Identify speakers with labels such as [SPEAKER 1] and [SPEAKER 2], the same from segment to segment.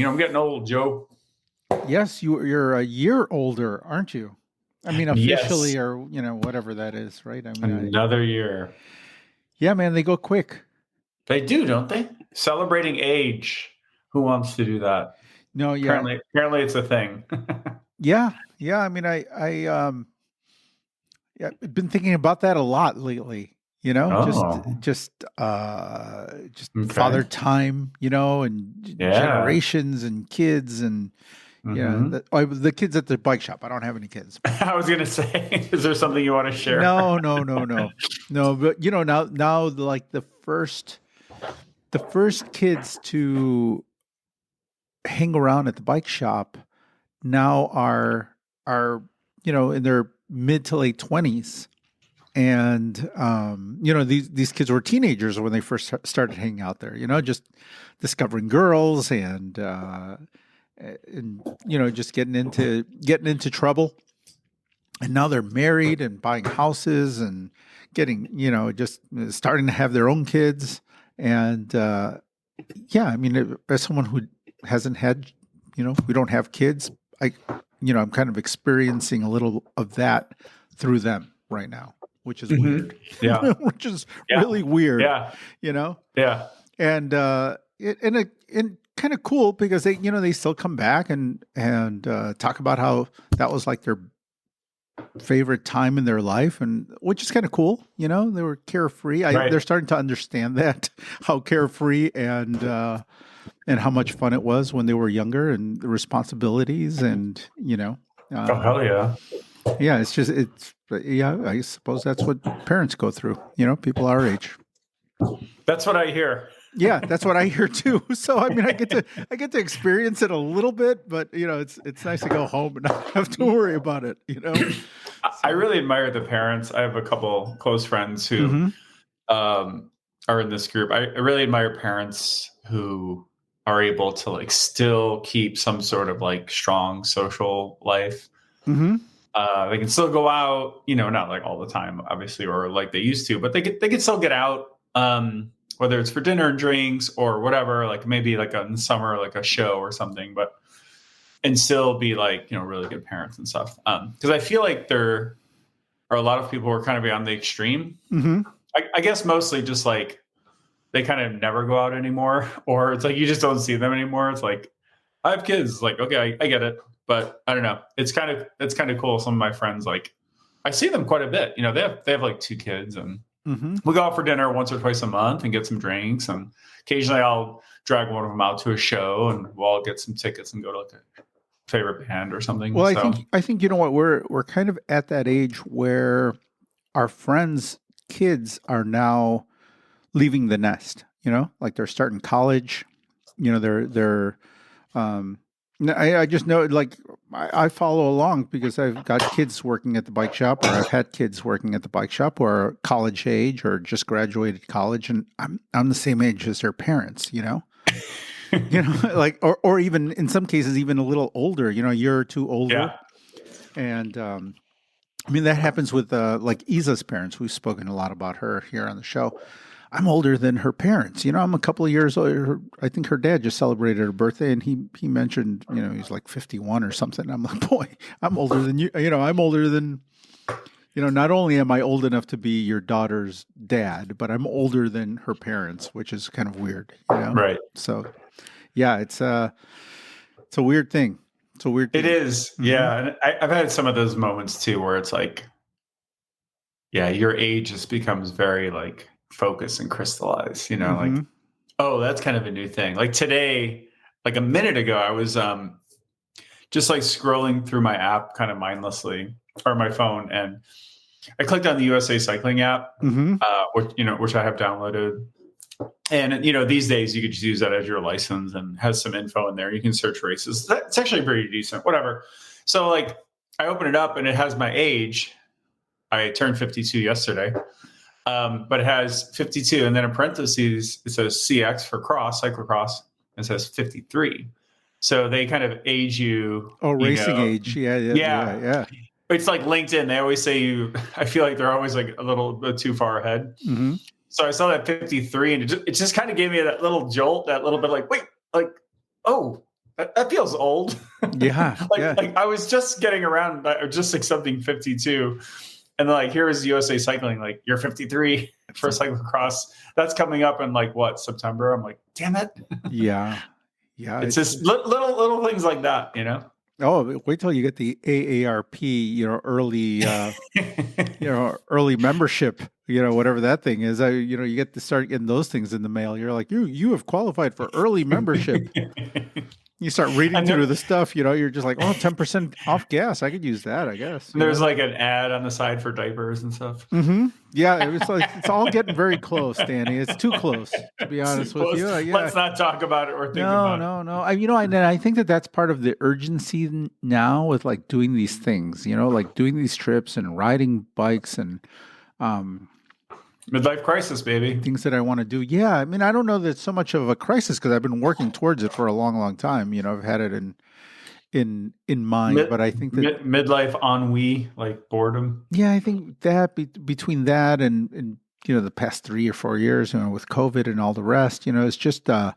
[SPEAKER 1] I'm getting old, Joe.
[SPEAKER 2] Yes, you're a year older, aren't you? I mean,
[SPEAKER 1] Yes,
[SPEAKER 2] officially, or whatever that is, right? I mean,
[SPEAKER 1] another year.
[SPEAKER 2] yeah, man, they go quick.
[SPEAKER 1] They do, don't they? Celebrating age. Who wants to do that?
[SPEAKER 2] No, yeah,
[SPEAKER 1] Apparently, it's a thing.
[SPEAKER 2] yeah. I mean, yeah, I've been thinking about that a lot lately. Just
[SPEAKER 1] Oh,
[SPEAKER 2] just
[SPEAKER 1] okay.
[SPEAKER 2] father time, and
[SPEAKER 1] Yeah.
[SPEAKER 2] generations and kids and
[SPEAKER 1] Hmm.
[SPEAKER 2] the kids at the bike shop. I don't have any kids.
[SPEAKER 1] I was gonna say, is there something you want to share?
[SPEAKER 2] No, no, no, no, no. But now, like the first kids to hang around at the bike shop now are in their mid to late 20s, and these kids were teenagers when they first started hanging out there. Just discovering girls and just getting into trouble. And now they're married and buying houses and getting, just starting to have their own kids. And yeah, I mean, as someone who hasn't had, we don't have kids, I'm kind of experiencing a little of that through them right now, which is
[SPEAKER 1] Hmm.
[SPEAKER 2] weird,
[SPEAKER 1] Yeah.
[SPEAKER 2] which is
[SPEAKER 1] Yeah.
[SPEAKER 2] really weird,
[SPEAKER 1] Yeah.
[SPEAKER 2] you know?
[SPEAKER 1] Yeah.
[SPEAKER 2] And, and kind of cool because they still come back and talk about how that was like their favorite time in their life, and which is kind of cool. They were carefree.
[SPEAKER 1] Right.
[SPEAKER 2] They're starting to understand that how carefree and how much fun it was when they were younger, and the responsibilities, and
[SPEAKER 1] Oh, hell yeah.
[SPEAKER 2] yeah, yeah. I suppose that's what parents go through. People our age.
[SPEAKER 1] That's what I hear.
[SPEAKER 2] Yeah, that's what I hear too. So I mean, I get to experience it a little bit, but it's nice to go home and not have to worry about it.
[SPEAKER 1] I really admire the parents. I have a couple close friends who
[SPEAKER 2] Mm-hmm.
[SPEAKER 1] are in this group. I really admire parents who are able to like still keep some sort of like strong social life.
[SPEAKER 2] Mm-hmm.
[SPEAKER 1] They can still go out, not like all the time, obviously, or like they used to, but they can still get out, whether it's for dinner and drinks or whatever, like maybe like in the summer, like a show or something, and still be like, really good parents and stuff. Because I feel like there are a lot of people who are kind of beyond the extreme.
[SPEAKER 2] Mm-hmm.
[SPEAKER 1] I guess mostly just like they kind of never go out anymore, or it's like you just don't see them anymore. It's like I have kids, like okay, I get it, but I don't know. It's kind of cool. Some of my friends, like I see them quite a bit. They have like 2 kids, and
[SPEAKER 2] Mm-hmm.
[SPEAKER 1] we go out for dinner once or twice a month and get some drinks, and occasionally I'll drag one of them out to a show, and we'll all get some tickets and go to like a favorite band or something.
[SPEAKER 2] Well,
[SPEAKER 1] So
[SPEAKER 2] I think you know what, we're kind of at that age where our friends' kids are now leaving the nest. Like they're starting college. They're I just know, like, I follow along because I've got kids working at the bike shop, or I've had kids working at the bike shop who are college age or just graduated college, and I'm the same age as their parents. Like, or even in some cases even a little older. A year or two older.
[SPEAKER 1] yeah.
[SPEAKER 2] And I mean, that happens with like Isa's parents. We've spoken a lot about her here on the show. I'm older than her parents. I'm a couple of years older. I think her dad just celebrated her birthday, and he mentioned, he's like 51 or something. I'm like, boy, I'm older than you. I'm older than, not only am I old enough to be your daughter's dad, but I'm older than her parents, which is kind of weird.
[SPEAKER 1] Right.
[SPEAKER 2] So, yeah, it's a weird thing. It's a weird thing.
[SPEAKER 1] It is.
[SPEAKER 2] Mm-hmm.
[SPEAKER 1] Yeah. And I've had some of those moments too, where it's like, yeah, your age just becomes very like focused and crystallized,
[SPEAKER 2] Mm-hmm.
[SPEAKER 1] like, oh, that's kind of a new thing. Like today, like a minute ago, I was just like scrolling through my app kind of mindlessly, or my phone, and I clicked on the USA Cycling app,
[SPEAKER 2] Mm-hmm.
[SPEAKER 1] Which I have downloaded. And these days you could just use that as your license, and has some info in there. You can search races. It's actually pretty decent. Whatever. So like I open it up and it has my age. I turned 52 yesterday, but it has 52, and then in parentheses it says CX for cyclocross, and it says 53. So they kind of age you.
[SPEAKER 2] Oh, racing age. Yeah.
[SPEAKER 1] It's like LinkedIn. They always say I feel like they're always like a little bit too far ahead.
[SPEAKER 2] Mm-hmm.
[SPEAKER 1] So I saw that 53, and it just kind of gave me that little jolt, that little bit like, wait, like, oh, that feels old.
[SPEAKER 2] Yeah.
[SPEAKER 1] Like I was just getting around, just accepting 52. And then like, here is USA Cycling, like you're 53 for cyclocross. That's coming up in like what, September? I'm like, damn it.
[SPEAKER 2] Yeah. Yeah.
[SPEAKER 1] It's just little things like that, you know?
[SPEAKER 2] Oh, wait till you get the AARP, early, early membership, whatever that thing is. You get to start getting those things in the mail. You're like, you have qualified for early membership. You start reading through the stuff, you're just like, 10% off gas. I could use that, I guess.
[SPEAKER 1] There's like an ad on the side for diapers and stuff.
[SPEAKER 2] Mm-hmm. Yeah, it's like it's all getting very close, Danny. It's too close, to be honest with you. Yeah.
[SPEAKER 1] Let's not talk about it or think about it.
[SPEAKER 2] No. I think that's part of the urgency now with like doing these things, like doing these trips and riding bikes and
[SPEAKER 1] midlife crisis, baby.
[SPEAKER 2] Things that I want to do. Yeah, I don't know that it's so much of a crisis because I've been working towards it for a long, long time. I've had it in mind, but I think that
[SPEAKER 1] midlife ennui, like boredom.
[SPEAKER 2] Yeah, I think that between that and the past 3 or 4 years, with COVID and all the rest, it's just a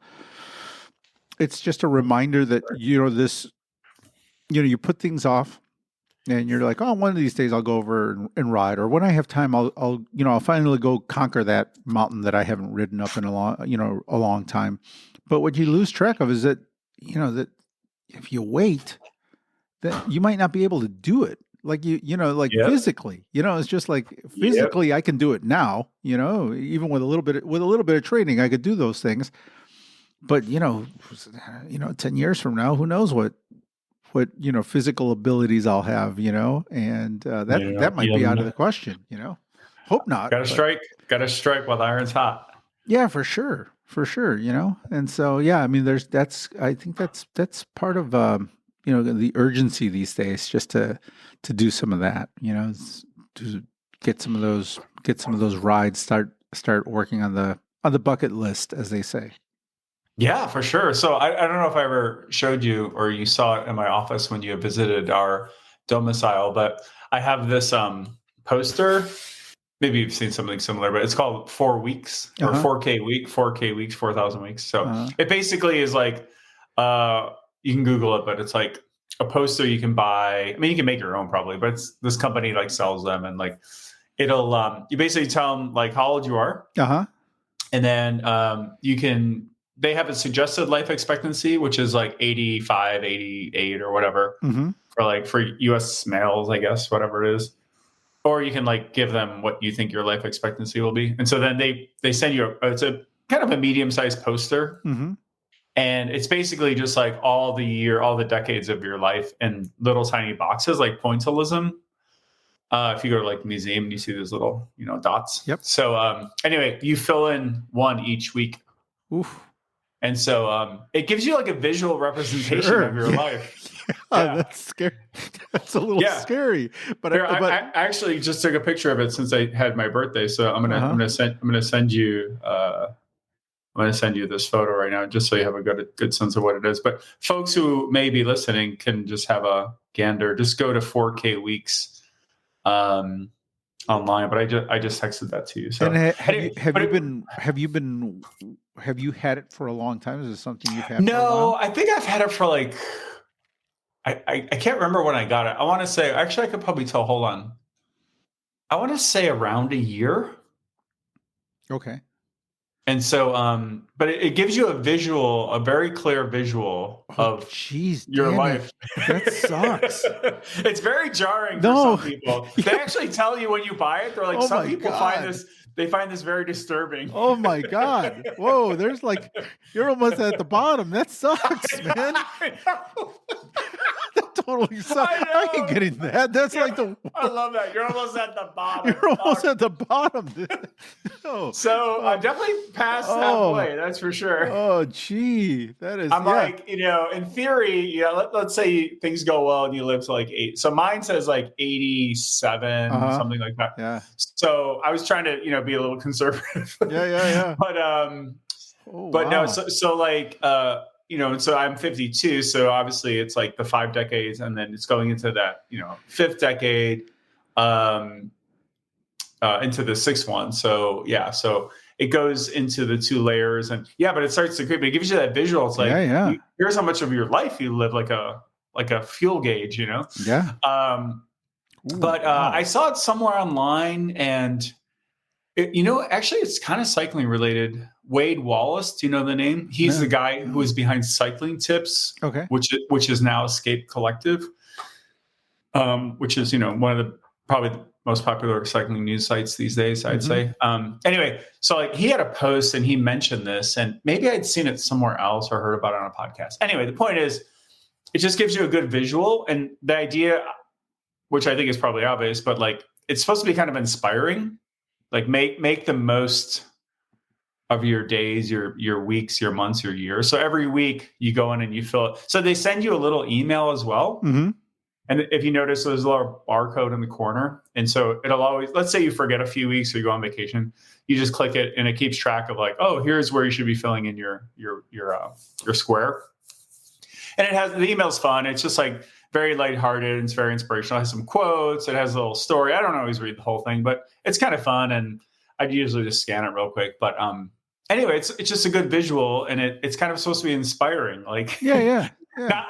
[SPEAKER 2] reminder that this, you put things off. And you're like, one of these days I'll go over and ride, or when I have time, I'll finally go conquer that mountain that I haven't ridden up in a long time. But what you lose track of is that, that if you wait, that you might not be able to do it. Like physically, it's just like physically I can do it now, even with a little bit of training, I could do those things. But, 10 years from now, who knows what physical abilities I'll have, and that might be out of the question, Hope not.
[SPEAKER 1] Got to strike while the iron's hot.
[SPEAKER 2] Yeah, for sure, and so I think that's part of the urgency these days, just to do some of that, to get some of those rides, start working on the bucket list, as they say.
[SPEAKER 1] Yeah, for sure. So I don't know if I ever showed you or you saw it in my office when you visited our domicile, but I have this poster. Maybe you've seen something similar, but it's called 4 weeks or 4K weeks, 4,000 weeks. So it basically is like, you can Google it, but it's like a poster you can buy. You can make your own probably, but this company like sells them, and like it'll, you basically tell them like how old you are. And then they have a suggested life expectancy, which is like 85, 88 or whatever for US males, I guess, whatever it is. Or you can like give them what you think your life expectancy will be. And so then they send you it's a kind of a medium-sized poster. And it's basically just like all the decades of your life in little tiny boxes, like pointillism. If you go to like a museum and you see those little, dots.
[SPEAKER 2] Yep.
[SPEAKER 1] So anyway, you fill in one each week.
[SPEAKER 2] Oof.
[SPEAKER 1] And so it gives you like a visual representation of your life.
[SPEAKER 2] Yeah. That's scary. That's a little scary. But
[SPEAKER 1] I actually just took a picture of it since I had my birthday. So I'm gonna send you this photo right now, just so you have a good sense of what it is. But folks who may be listening can just have a gander. Just go to 4K weeks online. But I just texted that to you. So
[SPEAKER 2] and have you had it for a long time? Is it something you've had?
[SPEAKER 1] No, I think I've had it for like, I can't remember when I got it. I want to say, actually, I could probably tell. Hold on. I want to say around a year.
[SPEAKER 2] Okay.
[SPEAKER 1] And so, but it gives you a very clear visual of your life.
[SPEAKER 2] That sucks.
[SPEAKER 1] It's very jarring for some people. They actually tell you when you buy it. They're like, some people find this very disturbing.
[SPEAKER 2] Oh my God. Whoa, there's like, you're almost at the bottom. That sucks, man. That totally sucks. I ain't getting that. That's like
[SPEAKER 1] I love that. You're almost at the bottom.
[SPEAKER 2] You're almost at the bottom. No.
[SPEAKER 1] So I'm definitely past halfway. That's for sure.
[SPEAKER 2] Oh, gee. That is.
[SPEAKER 1] I'm like, in theory, let's say things go well and you live to like 8. So mine says like 87, something like that.
[SPEAKER 2] Yeah.
[SPEAKER 1] So I was trying to, be a little conservative.
[SPEAKER 2] Yeah.
[SPEAKER 1] But no, so like, so I'm 52. So obviously it's like the 5 decades, and then it's going into that, 5th decade, into the 6th one. So yeah. So it goes into the 2 layers, and but it starts to creep. It gives you that visual. It's like, here's how much of your life you live, like a fuel gauge,
[SPEAKER 2] Yeah.
[SPEAKER 1] I saw it somewhere online, and actually, it's kind of cycling related. Wade Wallace, do you know the name? He's the guy who is behind Cycling Tips, which is now Escape Collective, which is one of the probably the most popular cycling news sites these days, I'd say. Anyway, so like he had a post and he mentioned this, and maybe I'd seen it somewhere else or heard about it on a podcast. Anyway, the point is, it just gives you a good visual, and the idea, which I think is probably obvious, but like it's supposed to be kind of inspiring. Like make the most of your days, your weeks, your months, your years. So every week you go in and you fill it. So they send you a little email as well. And if you notice, there's a little barcode in the corner. And so it'll always, let's say you forget a few weeks or you go on vacation, you just click it and it keeps track of like, oh, here's where you should be filling in your square. And the email's fun. It's just like very lighthearted. It's very inspirational. It has some quotes. It has a little story. I don't always read the whole thing, but it's kind of fun. And I'd usually just scan it real quick. But anyway, it's just a good visual, and it's kind of supposed to be inspiring. Like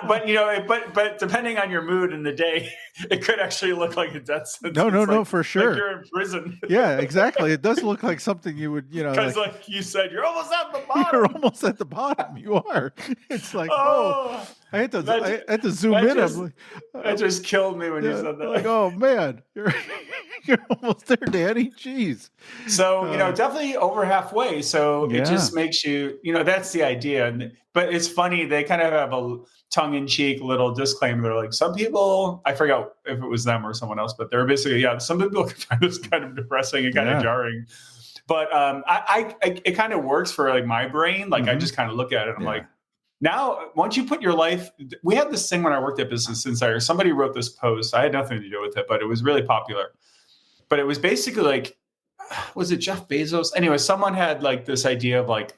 [SPEAKER 1] but depending on your mood in the day, it could actually look like a death sentence.
[SPEAKER 2] No, for sure.
[SPEAKER 1] Like you're in prison.
[SPEAKER 2] Yeah, exactly. It does look like something you would,
[SPEAKER 1] because like you said, you're almost at the bottom.
[SPEAKER 2] You're almost at the bottom. You are. It's like, I had to zoom in.
[SPEAKER 1] That just killed me when you said that.
[SPEAKER 2] Like, oh man, you're almost there, Danny. Jeez.
[SPEAKER 1] So definitely over halfway. So it just makes you, that's the idea. But it's funny. They kind of have a tongue-in-cheek little disclaimer. They're like, some people, I forgot if it was them or someone else, but they're basically, some people can find this kind of depressing and kind of jarring. But it kind of works for like my brain. Like I just kind of look at it. I'm like, now, once you put your life, we had this thing when I worked at Business Insider. Somebody wrote this post. I had nothing to do with it, but it was really popular. But it was basically like, was it Jeff Bezos? Anyway, someone had like this idea of like,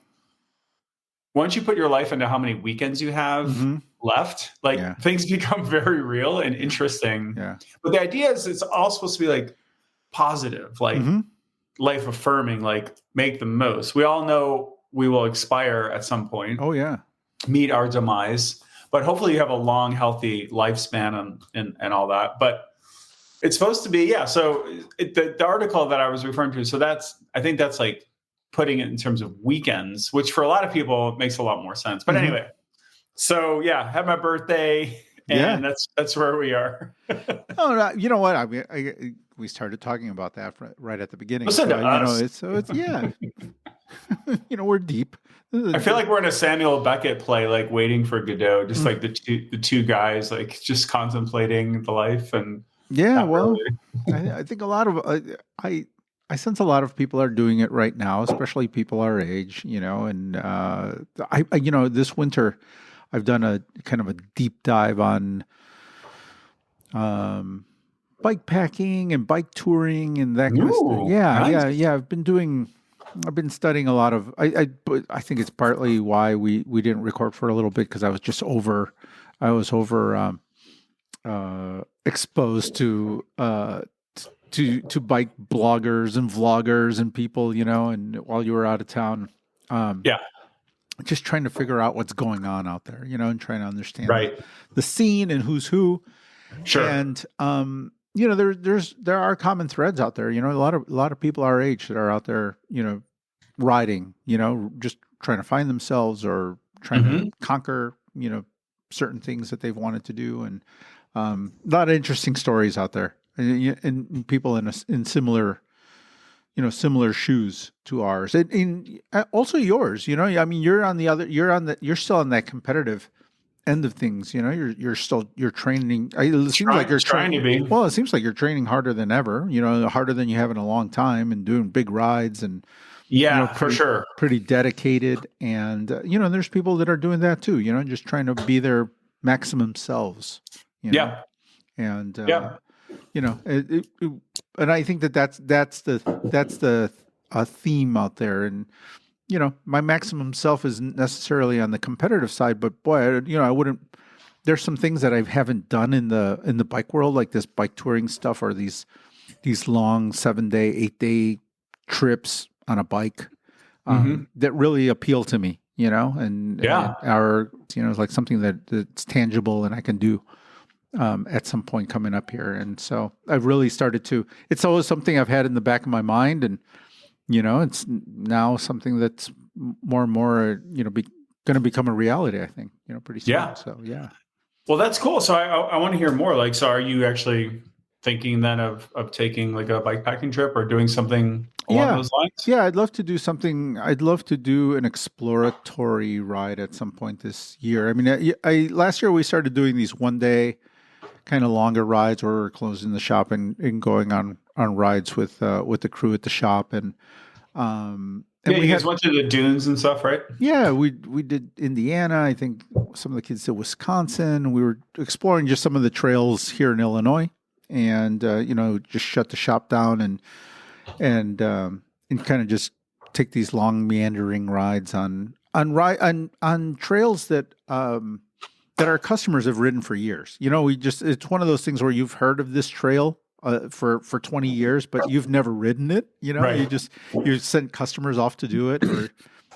[SPEAKER 1] once you put your life into how many weekends you have left, like things become very real and interesting. Yeah. But the idea is it's all supposed to be like positive, like life affirming, like make the most. We all know we will expire at some point.
[SPEAKER 2] Oh yeah.
[SPEAKER 1] Meet our demise, but hopefully you have a long, healthy lifespan and all that. But it's supposed to be, so the article that I was referring to, so I think that's like putting it in terms of weekends, which for a lot of people makes a lot more sense. But anyway, so had my birthday, and that's where we are.
[SPEAKER 2] Oh, no, you know what? I mean, we started talking about that right at the beginning.
[SPEAKER 1] Listen to us.
[SPEAKER 2] It's we're deep.
[SPEAKER 1] I feel like we're in a Samuel Beckett play, like Waiting for Godot, just like the two guys, like just contemplating the life and.
[SPEAKER 2] Yeah, well, I think a lot of I sense a lot of people are doing it right now, especially people our age, and I this winter I've done a kind of a deep dive on bike packing and bike touring and that kind of stuff. Yeah, nice. I've been studying a lot of I think it's partly why we didn't record for a little bit, because I was exposed to bike bloggers and vloggers and people, and while you were out of town, just trying to figure out what's going on out there, and trying to understand the scene and who's who.
[SPEAKER 1] Sure.
[SPEAKER 2] And there are common threads out there. A lot of people our age that are out there, riding, just trying to find themselves or trying to conquer, certain things that they've wanted to do, and a lot of interesting stories out there, and people in similar, similar shoes to ours, and also yours. I mean, you're still on that competitive end of things. You're training. It seems like you're training. Well, it seems like you're training harder than ever. Harder than you have in a long time, and doing big rides and.
[SPEAKER 1] For sure.
[SPEAKER 2] Pretty dedicated, and there's people that are doing that too. Just trying to be their maximum selves. And and I think that's the theme out there. And my maximum self isn't necessarily on the competitive side, but boy, I wouldn't. There's some things that I haven't done in the bike world, like this bike touring stuff, or these long 7-day, 8-day trips on a bike
[SPEAKER 1] Mm-hmm.
[SPEAKER 2] that really appeal to me, and
[SPEAKER 1] Yeah.
[SPEAKER 2] are, like something that's tangible and I can do at some point coming up here. And so I've really started to, it's always something I've had in the back of my mind. And, it's now something that's more and more, going to become a reality, I think, pretty soon.
[SPEAKER 1] Yeah.
[SPEAKER 2] So, yeah.
[SPEAKER 1] Well, that's cool. So I want to hear more. Like, so are you actually thinking then of taking like a bike packing trip or doing something along those lines?
[SPEAKER 2] Yeah, I'd love to do something. I'd love to do an exploratory ride at some point this year. I mean, last year we started doing these 1 day kind of longer rides where we're closing the shop and going on rides with the crew at the shop. And
[SPEAKER 1] you guys went to the dunes and stuff, right?
[SPEAKER 2] Yeah, we did Indiana. I think some of the kids did Wisconsin. We were exploring just some of the trails here in Illinois, and just shut the shop down and kind of just take these long meandering rides on trails that our customers have ridden for years. It's one of those things where you've heard of this trail for 20 years, but you've never ridden it.
[SPEAKER 1] Right.
[SPEAKER 2] You sent customers off to do it, or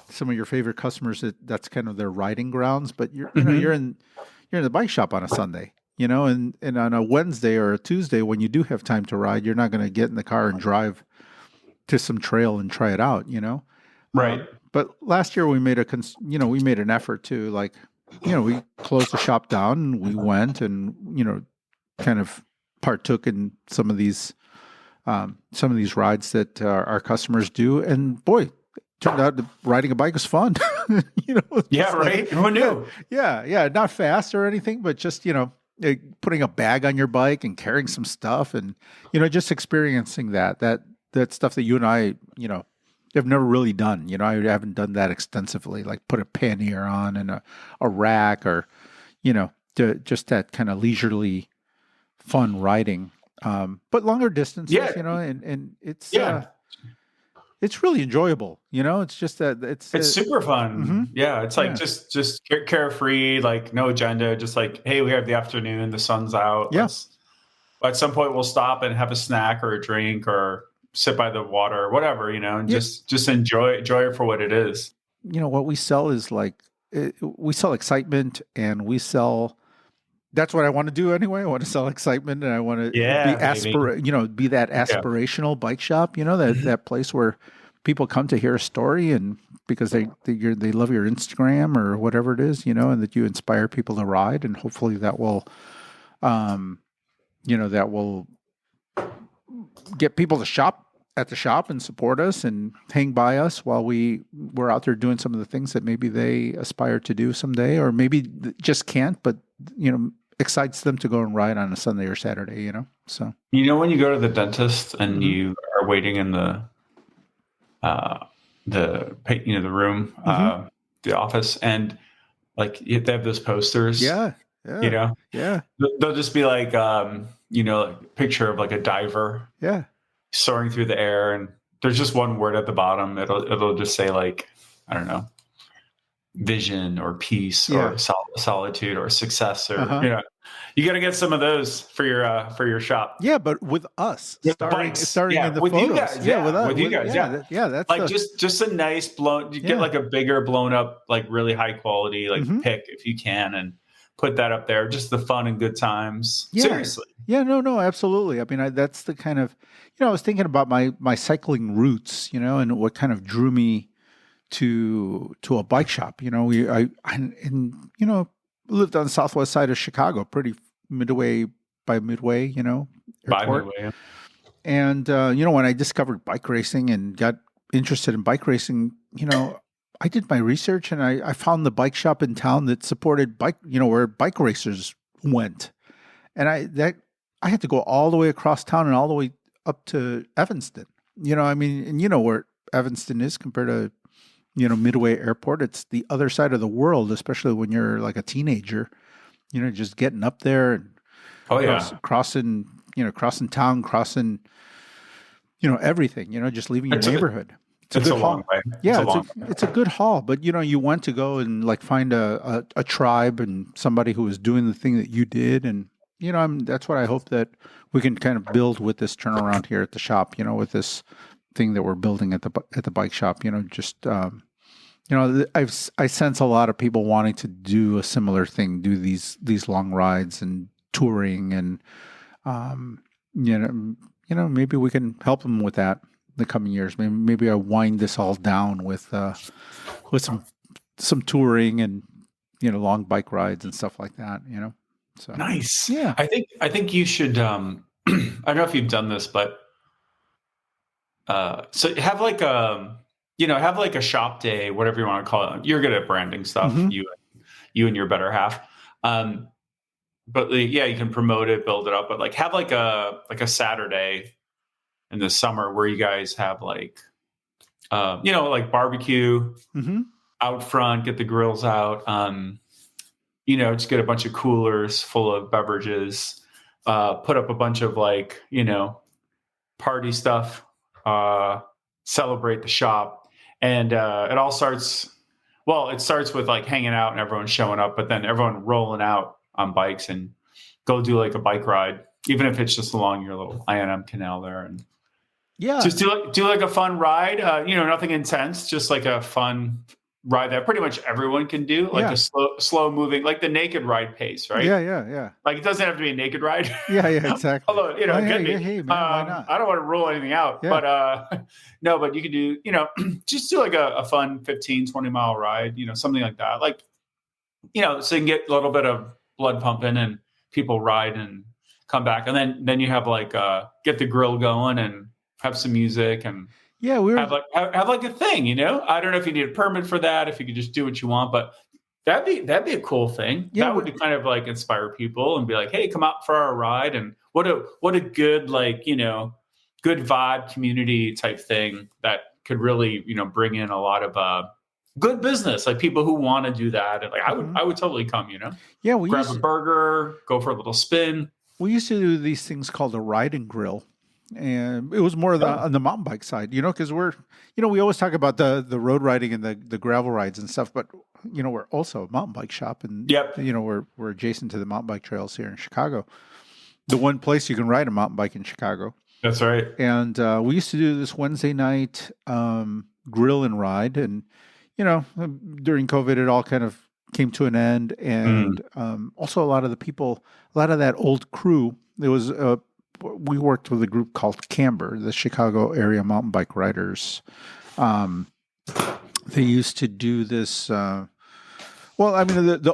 [SPEAKER 2] some of your favorite customers that's kind of their riding grounds. But you're in the bike shop on a Sunday, and on a Wednesday or a Tuesday when you do have time to ride, you're not going to get in the car and drive to some trail and try it out.
[SPEAKER 1] Right.
[SPEAKER 2] But last year we made an effort to we closed the shop down and we went and kind of partook in some of these rides that our customers do, and boy, turned out that riding a bike was fun.
[SPEAKER 1] Yeah, right. Who knew?
[SPEAKER 2] Yeah, not fast or anything, but just putting a bag on your bike and carrying some stuff, and just experiencing that stuff that you and I have never really done. I haven't done that extensively, like put a pannier on and a rack, or just that kind of leisurely fun riding, but longer distances, and it's it's really enjoyable. It's just that it's
[SPEAKER 1] super fun.
[SPEAKER 2] Mm-hmm.
[SPEAKER 1] Yeah, it's like just carefree, like no agenda, just like, hey, we have the afternoon, the sun's out.
[SPEAKER 2] Yeah.
[SPEAKER 1] At some point we'll stop and have a snack or a drink or sit by the water or whatever, and just enjoy it for what it is.
[SPEAKER 2] What we sell is we sell excitement, and we sell. That's what I want to do anyway. I want to sell excitement, and I want to be be that aspirational bike shop. That place where people come to hear a story, and because they love your Instagram or whatever it is, and that you inspire people to ride, and hopefully that will, get people to shop at the shop and support us and hang by us while we're out there doing some of the things that maybe they aspire to do someday, or maybe just can't, but excites them to go and ride on a Sunday or Saturday, So
[SPEAKER 1] when you go to the dentist and you are waiting in the room, the office, and like they have those posters.
[SPEAKER 2] Yeah.
[SPEAKER 1] They'll just be like like picture of like a diver.
[SPEAKER 2] Yeah.
[SPEAKER 1] Soaring through the air, and there's just one word at the bottom. It'll just say like, I don't know, vision or peace or solitude or success, or you got to get some of those for your shop.
[SPEAKER 2] Yeah, but with us starting in the
[SPEAKER 1] with
[SPEAKER 2] photos.
[SPEAKER 1] You guys,
[SPEAKER 2] with us,
[SPEAKER 1] with you guys.
[SPEAKER 2] That's
[SPEAKER 1] like just a nice blown. You get like a bigger blown up, like really high quality, like pic if you can, and put that up there. Just the fun and good times.
[SPEAKER 2] Yeah.
[SPEAKER 1] Seriously.
[SPEAKER 2] Yeah, no, absolutely. I mean, that's the kind of, I was thinking about my cycling roots, and what kind of drew me to a bike shop. I lived on the southwest side of Chicago, pretty Midway, airport.
[SPEAKER 1] By Midway, yeah.
[SPEAKER 2] And when I discovered bike racing and got interested in bike racing, I did my research and I found the bike shop in town that supported where bike racers went. And I had to go all the way across town and all the way up to Evanston. And where Evanston is compared to, Midway Airport. It's the other side of the world, especially when you're like a teenager, just getting up there and crossing town, crossing, everything, just leaving your neighborhood.
[SPEAKER 1] It's a long way.
[SPEAKER 2] Yeah, it's a good haul. But you went to go and like find a tribe and somebody who was doing the thing that you did, and that's what I hope that we can kind of build with this turnaround here at the shop. With this thing that we're building at the bike shop. Just I sense a lot of people wanting to do a similar thing, do these long rides and touring, and maybe we can help them with that in the coming years. Maybe I wind this all down with some touring and long bike rides and stuff like that. So
[SPEAKER 1] Nice.
[SPEAKER 2] yeah.
[SPEAKER 1] I think you should. I don't know if you've done this, but so have like a shop day, whatever you want to call it. You're good at branding stuff.
[SPEAKER 2] Mm-hmm.
[SPEAKER 1] You and your better half. But you can promote it, build it up, but like have like a Saturday in the summer where you guys have like barbecue
[SPEAKER 2] Mm-hmm.
[SPEAKER 1] out front, get the grills out, just get a bunch of coolers full of beverages, put up a bunch of party stuff, celebrate the shop. And it all starts with like hanging out and everyone showing up, but then everyone rolling out on bikes and go do like a bike ride, even if it's just along your little I&M canal there, and just do like a fun ride. Nothing intense, just like a fun ride that pretty much everyone can do, like a slow moving, like the naked ride pace, right?
[SPEAKER 2] Yeah.
[SPEAKER 1] Like it doesn't have to be a naked ride.
[SPEAKER 2] Yeah, exactly.
[SPEAKER 1] Although it could be.
[SPEAKER 2] Hey, man, why not?
[SPEAKER 1] I don't want to rule anything out, but no, but you could do, just do like a fun 15-20 mile ride, something like that, like so you can get a little bit of blood pumping and people ride and come back, and then you have like get the grill going and have some music and have like a thing. I don't know if you need a permit for that, if you could just do what you want, but that'd be a cool thing. That would kind of like inspire people and be like, hey, come out for our ride. And what a good good vibe community type thing that could really bring in a lot of good business, like people who want to do that. And like I would totally come, we grab a burger, go for a little spin.
[SPEAKER 2] We used to do these things called a ride and grill, and it was more on the mountain bike side, because we always talk about the road riding and the gravel rides and stuff, but we're also a mountain bike shop, and we're adjacent to the mountain bike trails here in Chicago, the one place you can ride a mountain bike in Chicago.
[SPEAKER 1] That's right.
[SPEAKER 2] And we used to do this Wednesday night grill and ride, and during COVID, it all kind of came to an end. And also a lot of that old crew, we worked with a group called Camber, the Chicago area mountain bike riders. They used to do this. The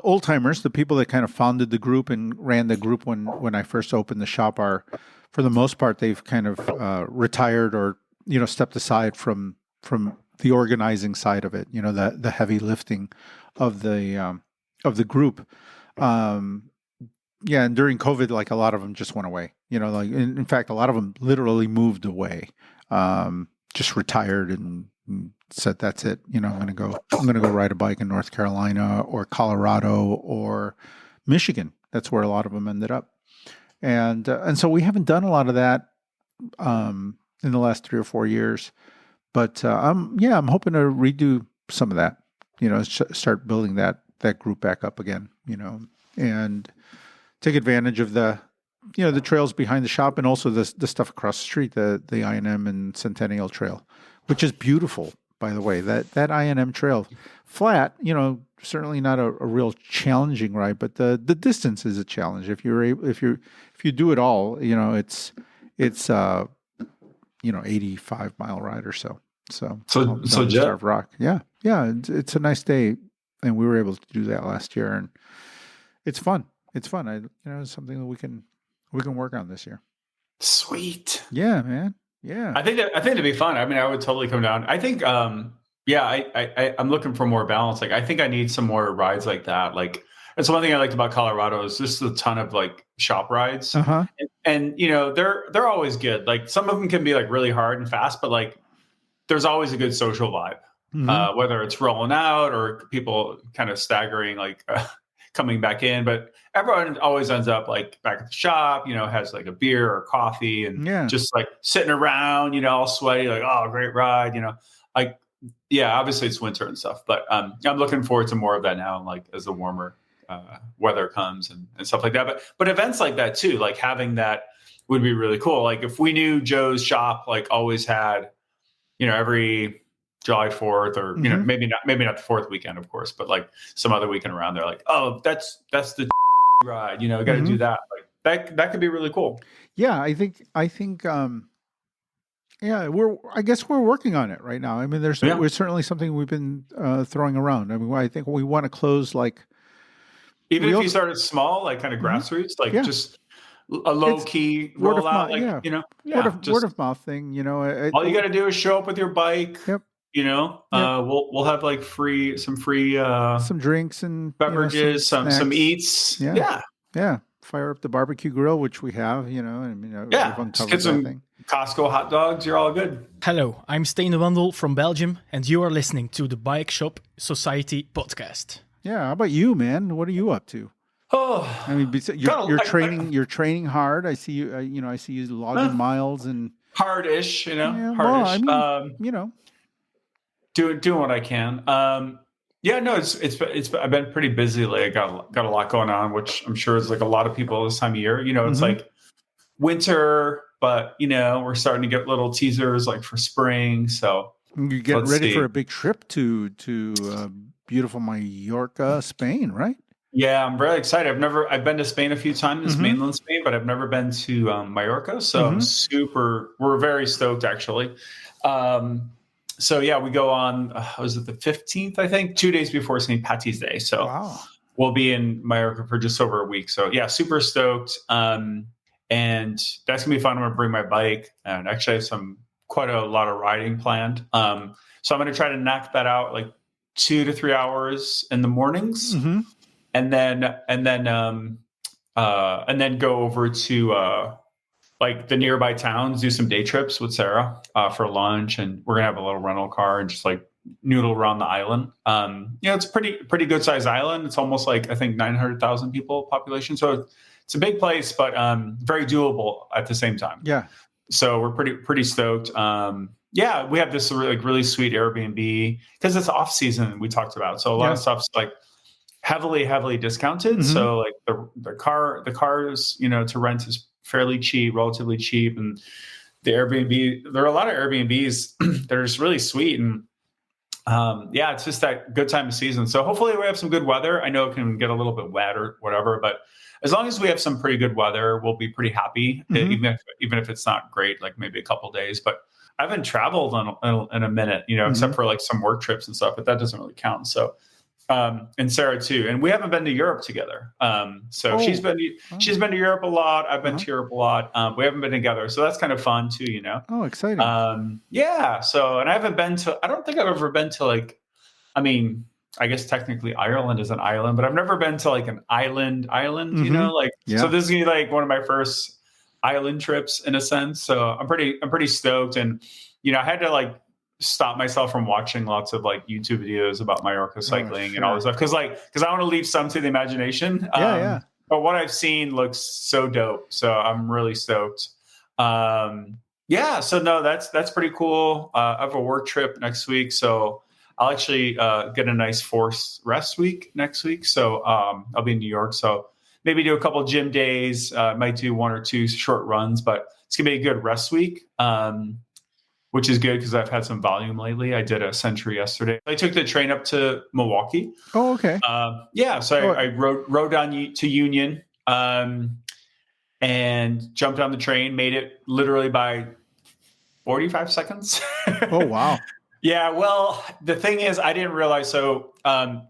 [SPEAKER 2] old timers, the people that kind of founded the group and ran the group when I first opened the shop are, for the most part, they've kind of retired or, stepped aside from the organizing side of it, the heavy lifting of the group. And during COVID, like a lot of them just went away, in fact, a lot of them literally moved away, just retired and said, that's it. I'm going to go ride a bike in North Carolina or Colorado or Michigan. That's where a lot of them ended up. And so we haven't done a lot of that, in the last 3 or 4 years. But I'm hoping to redo some of that, start building that group back up again, and take advantage of the trails behind the shop and also the stuff across the street, the I&M and Centennial Trail, which is beautiful, by the way. That I&M trail, flat, certainly not a real challenging ride, but the distance is a challenge. If you do it all, it's 85-mile ride or so. So
[SPEAKER 1] Jet
[SPEAKER 2] Rock. Yeah. It's a nice day, and we were able to do that last year, and it's fun. It's fun. It's something that we can work on this year.
[SPEAKER 1] Sweet.
[SPEAKER 2] Yeah, man. Yeah.
[SPEAKER 1] I think it'd be fun. I mean, I would totally come down. I think, I'm looking for more balance. Like, I think I need some more rides like that. Like, that's one thing I liked about Colorado is just a ton of like shop rides, and they're always good. Like, some of them can be like really hard and fast, but like, there's always a good social vibe, whether it's rolling out or people kind of staggering, like coming back in. But everyone always ends up like back at the shop, has like a beer or coffee and just like sitting around, all sweaty, like, oh, great ride, like, obviously it's winter and stuff, but I'm looking forward to more of that now, like as the warmer weather comes and stuff like that. But events like that too, like having that would be really cool. Like if we knew Joe's shop like always had every July 4th, or maybe not the fourth weekend, of course, but like some other weekend around, they're like, oh, that's the ride, got to do that. Like that could be really cool.
[SPEAKER 2] Yeah, I think yeah, I guess we're working on it right now. I mean, there's certainly something we've been throwing around. I mean, I think we want to close like,
[SPEAKER 1] even if you started small, like kind of grassroots, like just a low key
[SPEAKER 2] word of
[SPEAKER 1] rollout,
[SPEAKER 2] mouth, word of mouth thing.
[SPEAKER 1] All you got to do is show up with your bike.
[SPEAKER 2] Yep.
[SPEAKER 1] We'll have like some
[SPEAKER 2] drinks and
[SPEAKER 1] beverages, some eats.
[SPEAKER 2] Yeah. Fire up the barbecue grill, which we have.
[SPEAKER 1] Just get some Costco hot dogs. You're all good.
[SPEAKER 3] Hello, I'm Stijn de Wandel from Belgium, and you are listening to the Bike Shop Society podcast.
[SPEAKER 2] Yeah, how about you, man? What are you up to?
[SPEAKER 1] Oh,
[SPEAKER 2] I mean, you're training. You're training hard. I see you. I see you logging miles and
[SPEAKER 1] hardish. Hardish.
[SPEAKER 2] Well, I mean,
[SPEAKER 1] doing what I can. It's I've been pretty busy lately. Got a lot going on, which I'm sure is like a lot of people this time of year. It's like winter, but we're starting to get little teasers like for spring. So
[SPEAKER 2] you get ready for a big trip to beautiful Mallorca, Spain, right?
[SPEAKER 1] Yeah, I'm very excited. I've been to Spain a few times, mainland Spain, but I've never been to Mallorca. So we're very stoked actually. So yeah, we go on, was it the 15th, I think, 2 days before St. Patty's Day. So we'll be in Mallorca for just over a week. So yeah, super stoked. And that's gonna be fun. I'm gonna bring my bike, and actually I have quite a lot of riding planned. So I'm gonna try to knock that out like 2 to 3 hours in the mornings, and then go over to like the nearby towns, do some day trips with Sarah for lunch, and we're gonna have a little rental car and just like noodle around the island. It's a pretty good sized island. It's almost like I think 900,000 people population, so it's a big place, but very doable at the same time.
[SPEAKER 2] Yeah.
[SPEAKER 1] So we're pretty stoked. We have this really sweet Airbnb because it's off season. We talked about, so a lot of stuff's like heavily discounted. So like the cars, to rent is relatively cheap, and the Airbnb, there are a lot of Airbnbs that are just really sweet, and it's just that good time of season. So hopefully we have some good weather. I know it can get a little bit wet or whatever, but as long as we have some pretty good weather, we'll be pretty happy, even if it's not great, like maybe a couple days. But I haven't traveled in a minute, except for like some work trips and stuff, but that doesn't really count. So and Sarah too, and we haven't been to Europe together. She's been to Europe a lot. I've been to Europe a lot. We haven't been together, so that's kind of fun too.
[SPEAKER 2] Oh, exciting.
[SPEAKER 1] So, and I don't think I've ever been to like, I mean, I guess technically Ireland is an island, but I've never been to like an island. So this is gonna be like one of my first island trips in a sense. So I'm pretty stoked, and I had to like stop myself from watching lots of like YouTube videos about Mallorca cycling and all this stuff because I want to leave some to the imagination. But what I've seen looks so dope, so I'm really stoked. So no, that's pretty cool. I have a work trip next week, so I'll actually get a nice forced rest week next week. So I'll be in New York, so maybe do a couple gym days. Might do 1 or 2 short runs, but it's gonna be a good rest week. Which is good because I've had some volume lately. I did a century yesterday. I took the train up to Milwaukee.
[SPEAKER 2] Oh, okay.
[SPEAKER 1] So I rode down to Union and jumped on the train, made it literally by 45 seconds.
[SPEAKER 2] Oh, wow.
[SPEAKER 1] Yeah, well, the thing is, I didn't realize. So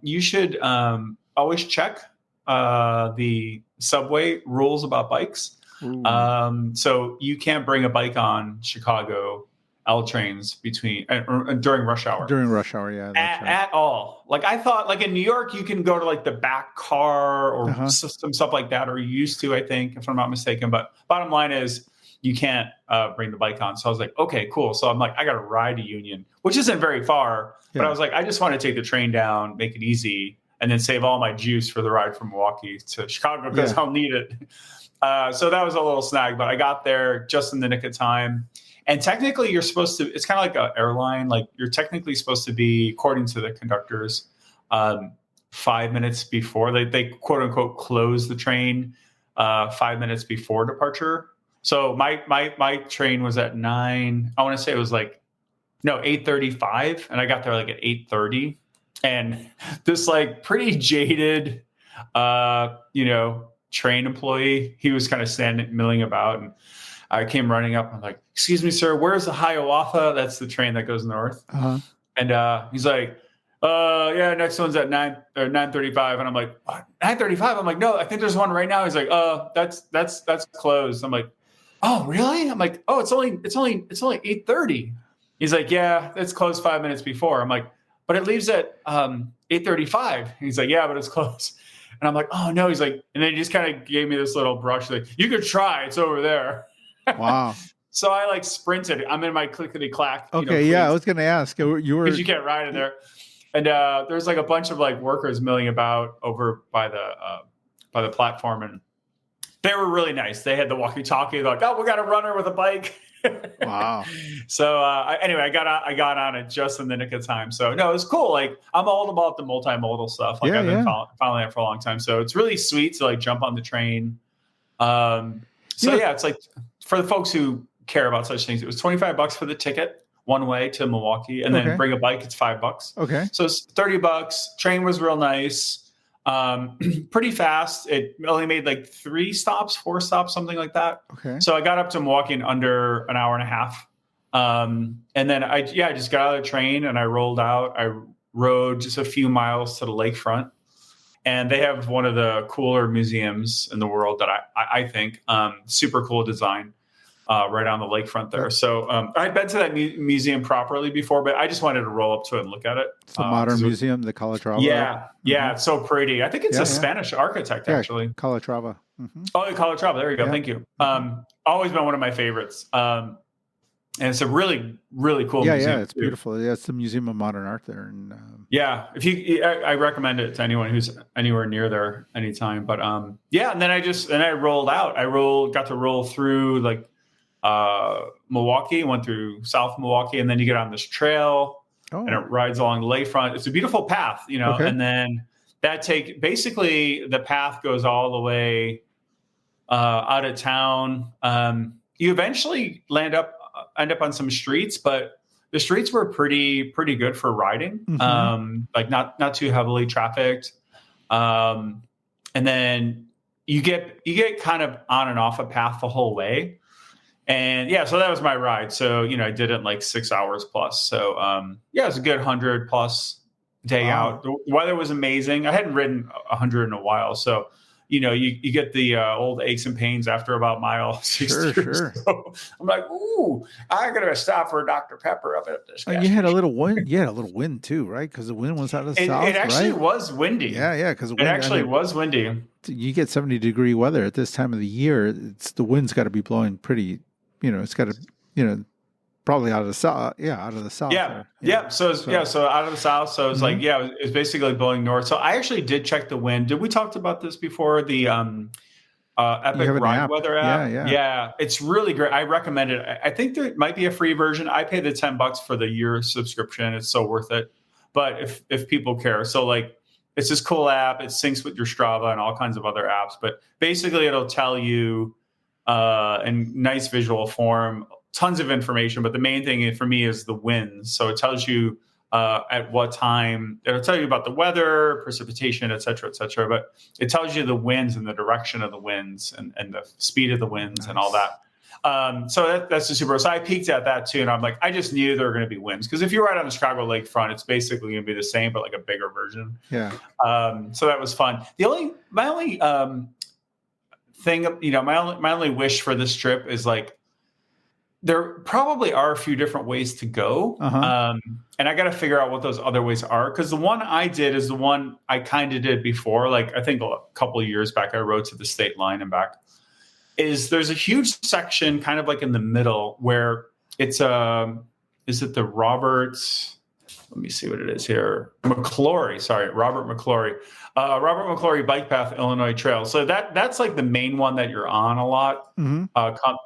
[SPEAKER 1] you should always check the subway rules about bikes. So you can't bring a bike on Chicago L trains during rush hour.
[SPEAKER 2] During rush hour, yeah.
[SPEAKER 1] At all. Like I thought, like in New York, you can go to like the back car or some stuff like that, or you used to, I think, if I'm not mistaken. But bottom line is, you can't bring the bike on. So I was like, okay, cool. So I'm like, I got to ride to Union, which isn't very far. But I was like, I just want to take the train down, make it easy, and then save all my juice for the ride from Milwaukee to Chicago because I'll need it. So that was a little snag, but I got there just in the nick of time. And technically, you're supposed to, it's kind of like an airline, like you're technically supposed to be, according to the conductors, 5 minutes before they quote unquote close the train 5 minutes before departure. So my train was at 9. I want to say it was like no, 8:35, and I got there like at 8:30, and this like pretty jaded, train employee, he was kind of milling about, and I came running up. I'm like, "Excuse me, sir, where's the Hiawatha? That's the train that goes north."
[SPEAKER 2] Uh-huh.
[SPEAKER 1] And he's like, yeah, next one's at 9:35. And I'm like, what? 9:35? I'm like, no, I think there's one right now. He's like, that's closed. I'm like, oh, really? I'm like, oh, it's only 8:30. He's like, yeah, it's closed 5 minutes before. I'm like, but it leaves at 8:35. He's like, yeah, but it's closed. And I'm like, oh no. He's like, and then he just kind of gave me this little brush, like, you could try, it's over there.
[SPEAKER 2] Wow.
[SPEAKER 1] So I like sprinted. I'm in my clickety clack.
[SPEAKER 2] Okay, yeah, I was going to ask. You were,
[SPEAKER 1] because you can't ride in there. And there's like a bunch of like workers milling about over by the platform, and they were really nice. They had the walkie-talkie, like, oh, we got a runner with a bike.
[SPEAKER 2] Wow.
[SPEAKER 1] So anyway, I got on it just in the nick of time. So no, it was cool. Like, I'm all about the multimodal stuff. Like, I've been following that for a long time. So it's really sweet to like jump on the train. It's like for the folks who care about such things, it was $25 for the ticket one way to Milwaukee, and then bring a bike, it's $5.
[SPEAKER 2] Okay.
[SPEAKER 1] So it's $30. Train was real nice. Pretty fast. It only made like 4 stops, something like that.
[SPEAKER 2] Okay.
[SPEAKER 1] So I got up to Milwaukee in under an hour and a half. And then I just got out of the train and I rolled out. I rode just a few miles to the lakefront, and they have one of the cooler museums in the world that I think, super cool design. Right on the lakefront there. So I'd been to that museum properly before, but I just wanted to roll up to it and look at it.
[SPEAKER 2] It's the modern museum, the Calatrava.
[SPEAKER 1] Yeah, it's so pretty. I think it's a Spanish architect, actually.
[SPEAKER 2] Calatrava. Mm-hmm.
[SPEAKER 1] Oh, the Calatrava. There you go. Yeah. Thank you. Always been one of my favorites. And it's a really, really cool museum.
[SPEAKER 2] Yeah, it's beautiful. Yeah, it's the Museum of Modern Art there. And
[SPEAKER 1] I recommend it to anyone who's anywhere near there anytime. But and then I rolled out. Got to roll through like Milwaukee, went through South Milwaukee, and then you get on this trail and it rides along the lakefront. It's a beautiful path, and then basically the path goes all the way out of town. You eventually end up on some streets, but the streets were pretty good for riding. Mm-hmm. Like not too heavily trafficked. And then you get kind of on and off a path the whole way. And so that was my ride. So, I did it in like 6 hours plus. So, it was a good 100+ day out. The weather was amazing. I hadn't ridden 100 in a while. So, you get the old aches and pains after about mile 60. Sure. So I'm like, ooh, I got to stop for a Dr. Pepper up at this.
[SPEAKER 2] You had a little wind. You had a little wind too, right? Because the wind was out of the south.
[SPEAKER 1] It actually was windy.
[SPEAKER 2] Yeah. Because
[SPEAKER 1] it actually was windy.
[SPEAKER 2] You get 70-degree weather at this time of the year. The wind's got to be blowing pretty. It's got to, probably out of the south. Yeah, out of the south.
[SPEAKER 1] Yeah. So out of the south. So it's like, it's basically blowing north. So I actually did check the wind. Did we talked about this before? The Epic Ride Weather app. Yeah. It's really great. I recommend it. I think there might be a free version. I paid the $10 for the year subscription. It's so worth it. But if people care, so like, it's this cool app. It syncs with your Strava and all kinds of other apps. But basically, it'll tell you in nice visual form, tons of information. But the main thing for me is the winds. So it tells you at what time. It'll tell you about the weather, precipitation, et cetera, but it tells you the winds and the direction of the winds and the speed of the winds and all that. So that's the super. So I peeked at that too, and I'm like, I just knew there were going to be winds, because if you're right on the Chicago lakefront, it's basically going to be the same, but like a bigger version.
[SPEAKER 2] Yeah.
[SPEAKER 1] So that was fun. My only thing, my only wish for this trip is like, there probably are a few different ways to go. And I got to figure out what those other ways are. Because the one I did is the one I kind of did before. Like, I think a couple of years back, I rode to the state line and back. There's a huge section kind of like in the middle where it's is it the Roberts? Let me see what it is here. Robert McClory. Robert McClory Bike Path, Illinois Trail. So that's like the main one that you're on a lot,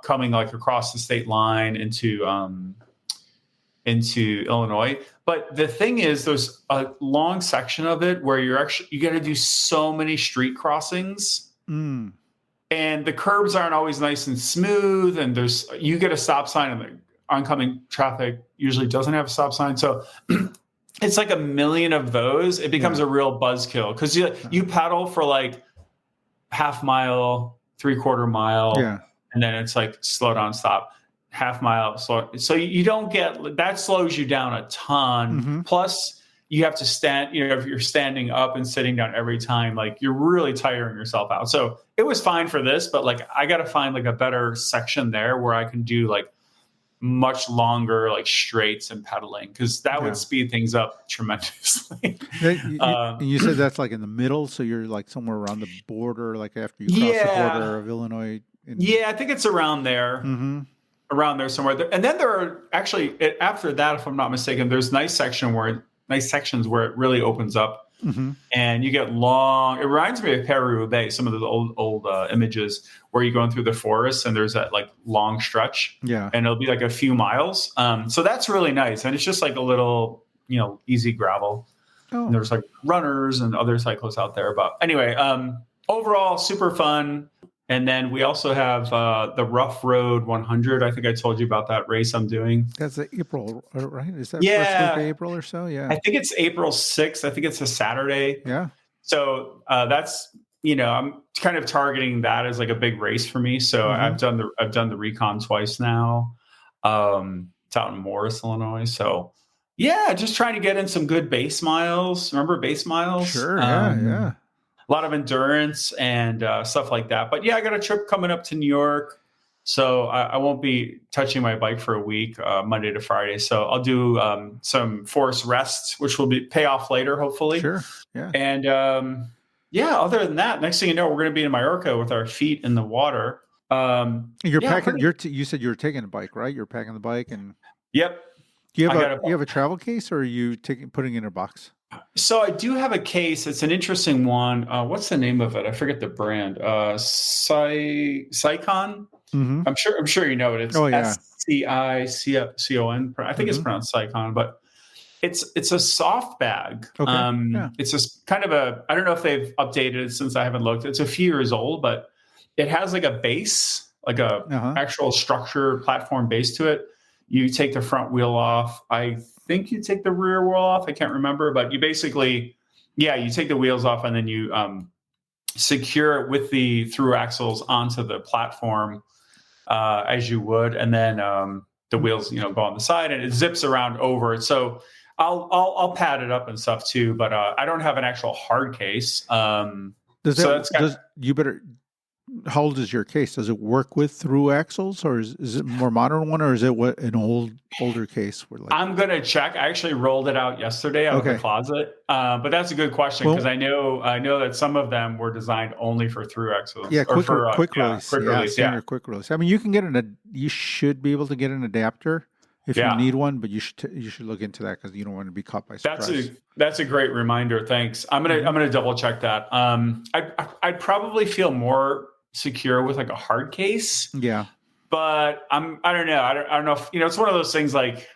[SPEAKER 1] coming like across the state line into Illinois. But the thing is, there's a long section of it where you got to do so many street crossings, and the curbs aren't always nice and smooth. And you get a stop sign oncoming traffic usually doesn't have a stop sign. So it's like a million of those. It becomes a real buzzkill because you pedal for like half mile, 3/4 mile, and then it's like slow down, stop, half mile, slow. So you don't get that, slows you down a ton. Plus, you have to stand, if you're standing up and sitting down every time, like you're really tiring yourself out. So it was fine for this, but like I got to find like a better section there where I can do like much longer like straights and pedaling, because that would speed things up tremendously.
[SPEAKER 2] You said that's like in the middle, so you're like somewhere around the border, like after you cross the border of Illinois.
[SPEAKER 1] I think it's around there. Around there somewhere. And then there are actually, after that, if I'm not mistaken, there's nice sections where it really opens up, and you get long. It reminds me of Peru-Roubaix, some of the old images where you're going through the forest and there's that like long stretch, and it'll be like a few miles. So that's really nice, and it's just like a little, easy gravel. And there's like runners and other cyclists out there. But anyway, overall, super fun. And then we also have the Rough Road 100. I think I told you about that race I'm doing.
[SPEAKER 2] That's April, right? Is that first week of April or so? Yeah.
[SPEAKER 1] I think it's April 6th. I think it's a Saturday.
[SPEAKER 2] Yeah.
[SPEAKER 1] So that's, I'm kind of targeting that as like a big race for me. So I've done the recon twice now. It's out in Morris, Illinois. So yeah, just trying to get in some good base miles. Remember base miles?
[SPEAKER 2] Sure. Yeah.
[SPEAKER 1] A lot of endurance and stuff like that. But yeah, I got a trip coming up to New York. So I won't be touching my bike for a week, Monday to Friday. So I'll do some forced rests, which will pay off later, hopefully.
[SPEAKER 2] Sure. Yeah.
[SPEAKER 1] And other than that, next thing you know, we're going to be in Mallorca with our feet in the water.
[SPEAKER 2] You're packing. You said you were taking a bike, right? You're packing the bike, and
[SPEAKER 1] yep.
[SPEAKER 2] Do you have a travel case, or are you putting it in a box?
[SPEAKER 1] So I do have a case. It's an interesting one. What's the name of it? I forget the brand. Scicon. I'm sure you know it. It's SCICON. I think it's pronounced Scicon, but it's a soft bag.
[SPEAKER 2] Okay.
[SPEAKER 1] It's just kind of I don't know if they've updated it since I haven't looked. It's a few years old, but it has like a base, like a actual structure platform base to it. You take the front wheel off. I think you take the rear wheel off. I can't remember, but you basically, you take the wheels off and then you secure it with the through axles onto the platform as you would, and then the wheels, go on the side, and it zips around over it. So I'll pad it up and stuff too, but I don't have an actual hard case.
[SPEAKER 2] How old is your case? Does it work with through axles, or is it a more modern one, or is it an older case?
[SPEAKER 1] I'm going to check. I actually rolled it out yesterday out of the closet. But that's a good question, because I know that some of them were designed only for through axles.
[SPEAKER 2] Yeah, quick release. Standard quick release. I mean, you should be able to get an adapter if you need one, but you should look into that, because you don't want to be caught by surprise.
[SPEAKER 1] That's a great reminder. Thanks. I'm gonna double check that. I'd probably feel more secure with like a hard case.
[SPEAKER 2] Yeah.
[SPEAKER 1] But I don't know. I don't know if, it's one of those things, like,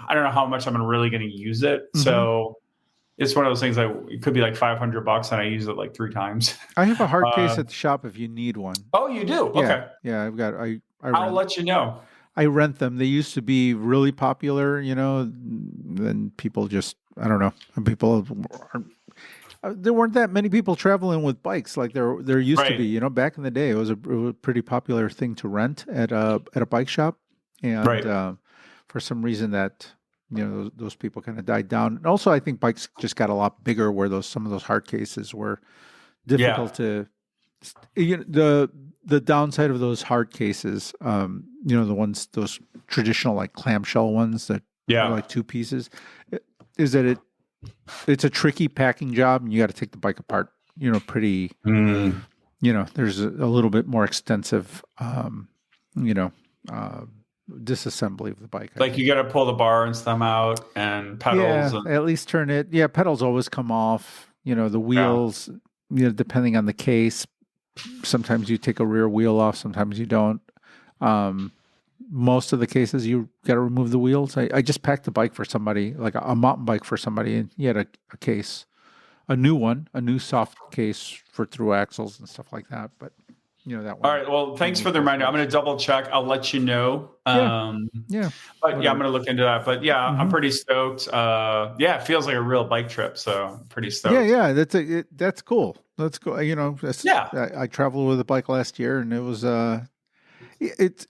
[SPEAKER 1] I don't know how much I'm really going to use it. So it's one of those things that it could be like $500 and I use it like 3 times.
[SPEAKER 2] I have a hard case at the shop if you need one.
[SPEAKER 1] Oh, you do?
[SPEAKER 2] Yeah.
[SPEAKER 1] Okay.
[SPEAKER 2] Yeah.
[SPEAKER 1] I'll let you know.
[SPEAKER 2] I rent them. They used to be really popular, then people just, I don't know. There weren't that many people traveling with bikes like there used to be. Back in the day, it was a pretty popular thing to rent at a bike shop, and for some reason that those people kind of died down. And also, I think bikes just got a lot bigger, where some of those hard cases were difficult to. The downside of those hard cases, those traditional like clamshell ones that are like 2 pieces, is that it's a tricky packing job, and you got to take the bike apart, pretty, there's a little bit more extensive, disassembly of the bike.
[SPEAKER 1] Like you got to pull the bar and stuff out, and pedals.
[SPEAKER 2] Yeah, at least turn it. Yeah, pedals always come off, the wheels, depending on the case. Sometimes you take a rear wheel off, sometimes you don't. Most of the cases, you got to remove the wheels. I just packed a bike for somebody, like a mountain bike for somebody, and he had a case, a new soft case for through axles and stuff like that. But that one.
[SPEAKER 1] All right. Well, thanks for the reminder. I'm going to double check. I'll let you know.
[SPEAKER 2] Yeah.
[SPEAKER 1] But I'm going to look into that. But I'm pretty stoked. It feels like a real bike trip. So I'm pretty stoked.
[SPEAKER 2] Yeah. That's cool. That's cool. I traveled with a bike last year, and it was it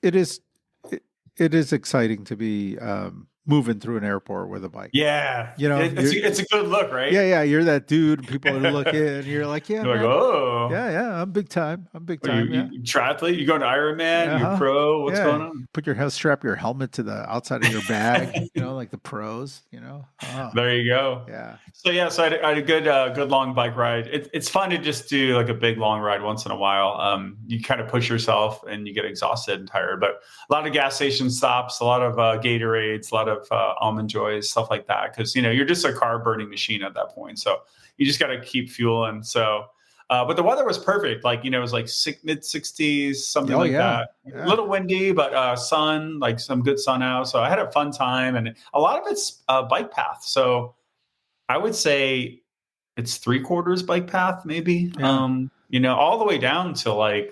[SPEAKER 2] is exciting to be moving through an airport with a bike.
[SPEAKER 1] Yeah. It's a good look, right?
[SPEAKER 2] Yeah. You're that dude. People are looking, and you're like, yeah,
[SPEAKER 1] you're
[SPEAKER 2] man.
[SPEAKER 1] like, oh,
[SPEAKER 2] yeah. I'm big time.
[SPEAKER 1] You triathlete? You going to Ironman? You're pro? What's going on?
[SPEAKER 2] Strap your helmet to the outside of your bag. Like the pros.
[SPEAKER 1] There you go.
[SPEAKER 2] Yeah.
[SPEAKER 1] So I had a good long bike ride. It's fun to just do like a big long ride once in a while. You kind of push yourself and you get exhausted and tired. But a lot of gas station stops, a lot of Gatorades, a lot of Almond Joys, stuff like that. Because you're just a carb burning machine at that point. So you just got to keep fueling. So. But the weather was perfect. Like, it was like mid 60s, something that. A little windy, but sun, like some good sun out. So I had a fun time, and a lot of it's bike path. So I would say it's 3/4 bike path, maybe. Yeah. All the way down to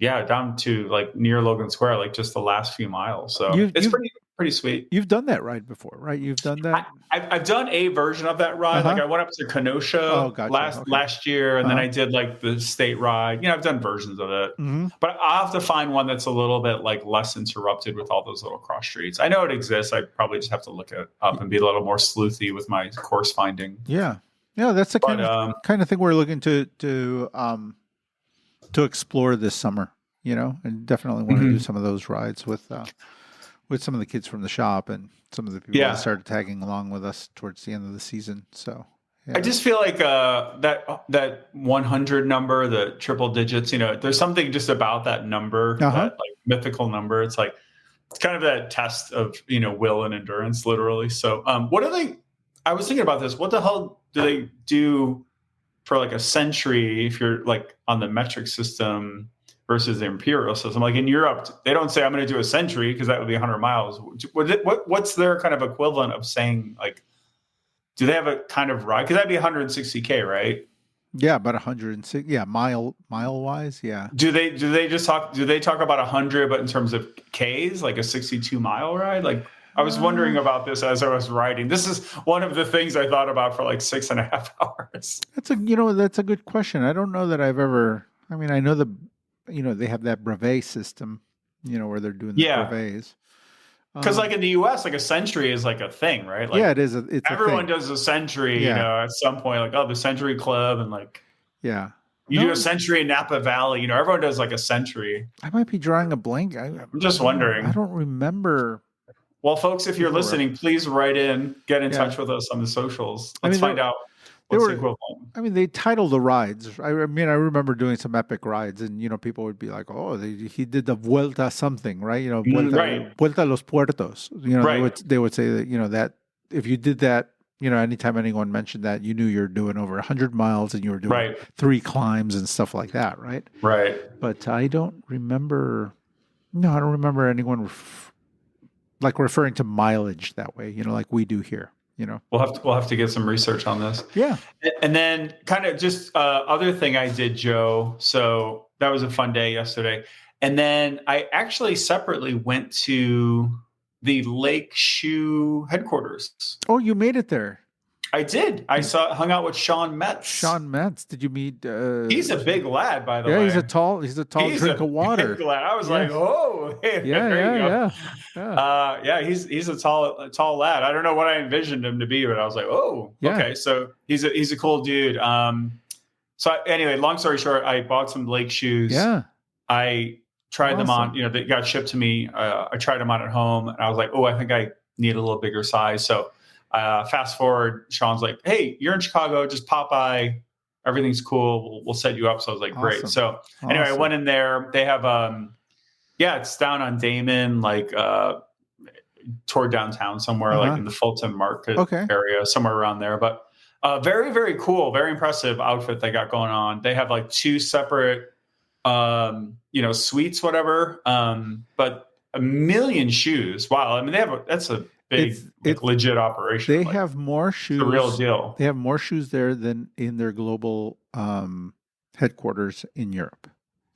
[SPEAKER 1] down to near Logan Square, like just the last few miles. So it's pretty sweet.
[SPEAKER 2] You've done that ride before, right? You've done that.
[SPEAKER 1] I've done a version of that ride. Like I went up to Kenosha last year, and then I did the state ride. I've done versions of it, but I'll have to find one that's a little bit less interrupted with all those little cross streets. I know it exists. I probably just have to look it up and be a little more sleuthy with my course finding.
[SPEAKER 2] Yeah, that's the kind of thing we're looking to explore this summer. And definitely want to do some of those rides with some of the kids from the shop and some of the people that started tagging along with us towards the end of the season. So
[SPEAKER 1] I just feel like that 100 number, the triple digits, there's something just about that number, that mythical number. It's kind of that test of, will and endurance, literally. So I was thinking about this. What the hell do they do for a century if you're on the metric system versus the imperial system? In Europe, they don't say I'm going to do a century because that would be 100 miles. What's their kind of equivalent of saying do they have a kind of ride? Because that'd be 160K, right?
[SPEAKER 2] Yeah, about 106. Yeah, mile wise. Yeah.
[SPEAKER 1] Do they talk about 100, but in terms of Ks, like a 62-mile ride? I was wondering about this as I was riding. This is one of the things I thought about for 6.5 hours.
[SPEAKER 2] That's a good question. I don't know that I've ever. I mean, I know they have that brevet system, where they're doing the brevets.
[SPEAKER 1] Because in the U.S., a century is a thing, right?
[SPEAKER 2] It is.
[SPEAKER 1] Everyone does a century, at some point, the Century Club, and you do a century in Napa Valley. Everyone does a century.
[SPEAKER 2] I might be drawing a blank. I'm
[SPEAKER 1] just wondering.
[SPEAKER 2] I don't remember.
[SPEAKER 1] Well, folks, if you're listening, please write in, get in touch with us on the socials. Let's find out. They title the rides.
[SPEAKER 2] I remember doing some epic rides, and people would be like, "Oh, he did the Vuelta something, right? Vuelta a los Puertos." They would say that that if you did that, anytime anyone mentioned that, you knew you're doing over 100 miles and you were doing 3 climbs and stuff like that, right?
[SPEAKER 1] Right.
[SPEAKER 2] But I don't remember. No, I don't remember anyone referring to mileage that way. Like we do here.
[SPEAKER 1] We'll have to get some research on this.
[SPEAKER 2] Yeah.
[SPEAKER 1] And then kind of just other thing I did, Joe. So that was a fun day yesterday. And then I actually separately went to the Lake Shoe headquarters.
[SPEAKER 2] Oh, you made it there.
[SPEAKER 1] I did. I hung out with Sean Metz.
[SPEAKER 2] Did you meet?
[SPEAKER 1] He's a big lad, by the way.
[SPEAKER 2] Yeah, he's a tall drink of water.
[SPEAKER 1] Big lad. I was like, oh, hey,
[SPEAKER 2] yeah.
[SPEAKER 1] He's a tall lad. I don't know what I envisioned him to be, but I was like, oh, okay. So he's a cool dude. Anyway, long story short, I bought some Lake shoes.
[SPEAKER 2] Yeah.
[SPEAKER 1] I tried them on. They got shipped to me. I tried them on at home, and I was like, oh, I think I need a little bigger size. So. Fast forward, Sean's like, hey, you're in Chicago, just pop by. Everything's cool. We'll set you up. So I was like, great. So anyway, I went in there. They have, it's down on Damon, toward downtown somewhere, in the Fulton Market area, somewhere around there. But very, very cool, very impressive outfit they got going on. They have 2 separate, suites, whatever. But a million shoes. Wow. I mean, that's a big, legit operation.
[SPEAKER 2] They have more shoes.
[SPEAKER 1] The real deal.
[SPEAKER 2] They have more shoes there than in their global headquarters in Europe.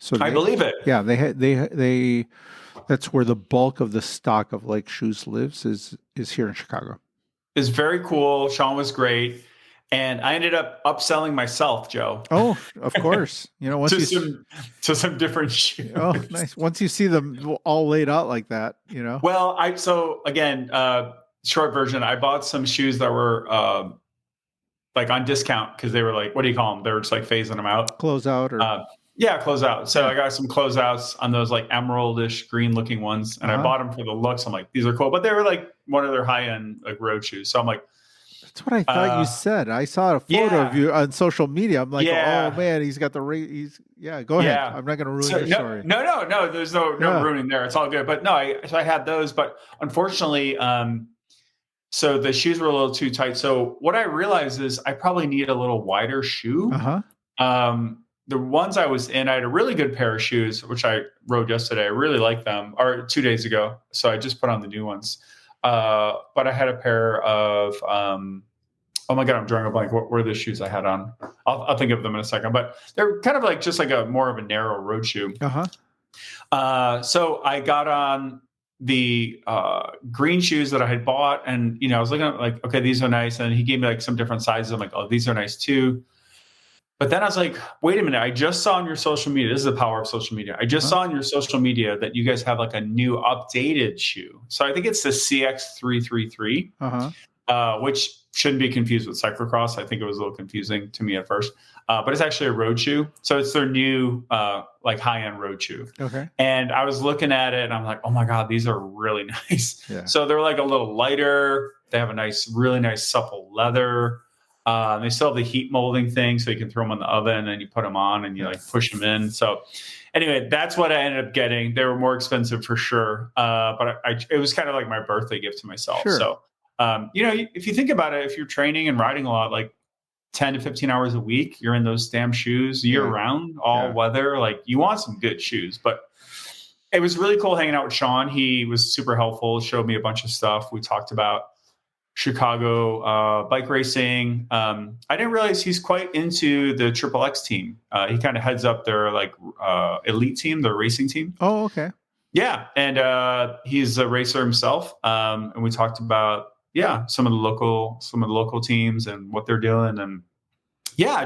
[SPEAKER 2] So
[SPEAKER 1] I believe it.
[SPEAKER 2] Yeah, they that's where the bulk of the stock of Lake Shoes lives is here in Chicago.
[SPEAKER 1] It's very cool. Sean was great. And I ended up upselling myself, Joe.
[SPEAKER 2] Oh, of course. Once
[SPEAKER 1] to some different shoes.
[SPEAKER 2] Oh, nice. Once you see them all laid out like that,
[SPEAKER 1] Well, again, short version, I bought some shoes that were like on discount because they were like, what do you call them? They were just like phasing them out.
[SPEAKER 2] Close out or
[SPEAKER 1] close out. So I got some closeouts on those like emeraldish green looking ones, and I bought them for the looks. I'm like, these are cool, but they were like one of their high end like road shoes. So I'm like,
[SPEAKER 2] that's what I thought you said. I saw a photo of you on social media. I'm like, oh man, he's got the go ahead. I'm not going to ruin your story.
[SPEAKER 1] No. There's no ruining there. It's all good. But no, I had those, but unfortunately, so the shoes were a little too tight. So what I realized is I probably need a little wider shoe. The ones I was in, I had a really good pair of shoes, which I rode yesterday. I really liked them, or 2 days ago. So I just put on the new ones. But I had a pair of, oh my God, I'm drawing a blank. What were the shoes I had on? I'll think of them in a second, but they're kind of like just like a more of a narrow road shoe. So I got on the green shoes that I had bought, and I was looking at like, okay, these are nice. And he gave me like some different sizes. I'm like, oh, these are nice too. But then I was like, wait a minute, I just saw on your social media, this is the power of social media. I just saw on your social media that you guys have like a new updated shoe. So I think it's the CX333, which shouldn't be confused with cyclocross. I think it was a little confusing to me at first, but it's actually a road shoe. So it's their new like high-end road shoe. Okay. And I was looking at it and I'm like, oh my God, these are really nice. Yeah. So they're like a little lighter. They have a really nice supple leather. They still have the heat molding thing, so you can throw them in the oven and you put them on and you like push them in. So anyway, that's what I ended up getting. They were more expensive for sure, but it was kind of like my birthday gift to myself. Sure. So if you think about it, if you're training and riding a lot, like 10 to 15 hours a week, you're in those damn shoes year round, all weather. Like you want some good shoes. But it was really cool hanging out with Sean. He was super helpful, showed me a bunch of stuff. We talked about Chicago bike racing. I didn't realize he's quite into the Triple X team. He kind of heads up their like elite team, their racing team.
[SPEAKER 2] Oh, okay.
[SPEAKER 1] Yeah, and he's a racer himself. And we talked about some of the local teams and what they're doing, and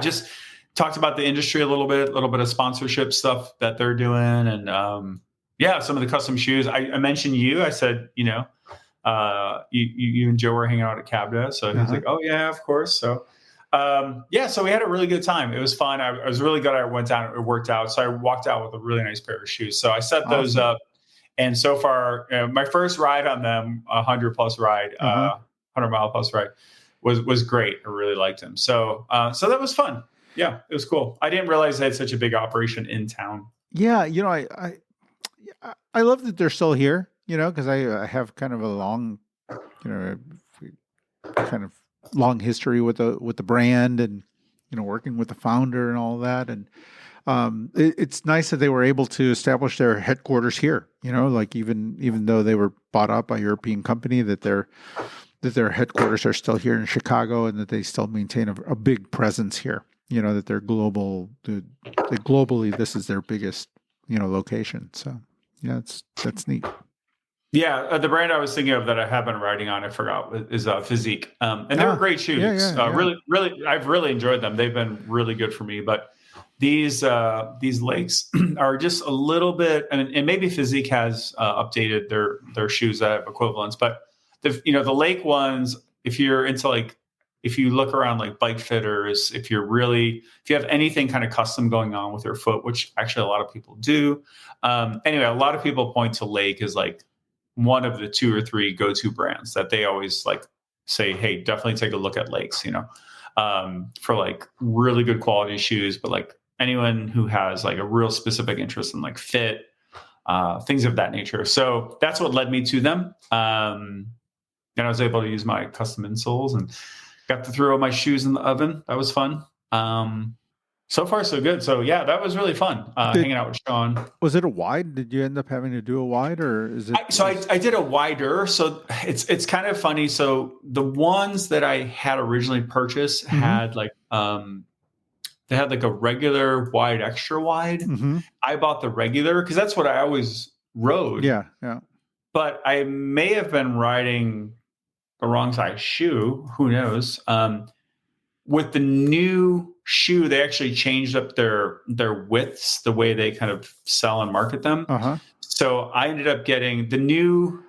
[SPEAKER 1] just talked about the industry a little bit of sponsorship stuff that they're doing, and some of the custom shoes. I mentioned you. I said, you and Joe were hanging out at Cabda. So he was like, oh yeah, of course. So, so we had a really good time. It was fun. I was really glad I went down. It worked out. So I walked out with a really nice pair of shoes. So I set those up. And so far, my first ride on them, 100 plus ride, 100 mile plus ride was great. I really liked them. So that was fun. Yeah, it was cool. I didn't realize they had such a big operation in town.
[SPEAKER 2] Yeah. I love that they're still here. Because I have kind of a long, kind of long history with the brand, and working with the founder and all that, and it's nice that they were able to establish their headquarters here. Like even though they were bought out by a European company, that their headquarters are still here in Chicago, and that they still maintain a big presence here. That they're global. Globally, this is their biggest location. So yeah, that's neat.
[SPEAKER 1] Yeah, the brand I was thinking of that I have been riding on, I forgot, is Physique. And they were great shoes. Really, I've really enjoyed them. They've been really good for me. But these Lakes are just a little bit, and maybe Physique has updated their shoes that have equivalents. But the Lake ones, if you're into if you look around like bike fitters, if you have anything kind of custom going on with your foot, which actually a lot of people do. Anyway, a lot of people point to Lake as like one of the 2 or 3 go-to brands that they always like say, hey, definitely take a look at Lakes, for like really good quality shoes. But like anyone who has like a real specific interest in like fit, things of that nature. So that's what led me to them. And I was able to use my custom insoles and got to throw my shoes in the oven. That was fun. So far, so good. So yeah, that was really fun hanging out with Sean.
[SPEAKER 2] Was it a wide? Did you end up having to do a wide, or is it?
[SPEAKER 1] I did a wider. So it's kind of funny. So the ones that I had originally purchased had like they had like a regular wide, extra wide.
[SPEAKER 2] Mm-hmm.
[SPEAKER 1] I bought the regular because that's what I always rode.
[SPEAKER 2] Yeah, yeah.
[SPEAKER 1] But I may have been riding the wrong size shoe. Who knows? With the new shoe, they actually changed up their widths, the way they kind of sell and market them.
[SPEAKER 2] Uh-huh.
[SPEAKER 1] So I ended up getting the new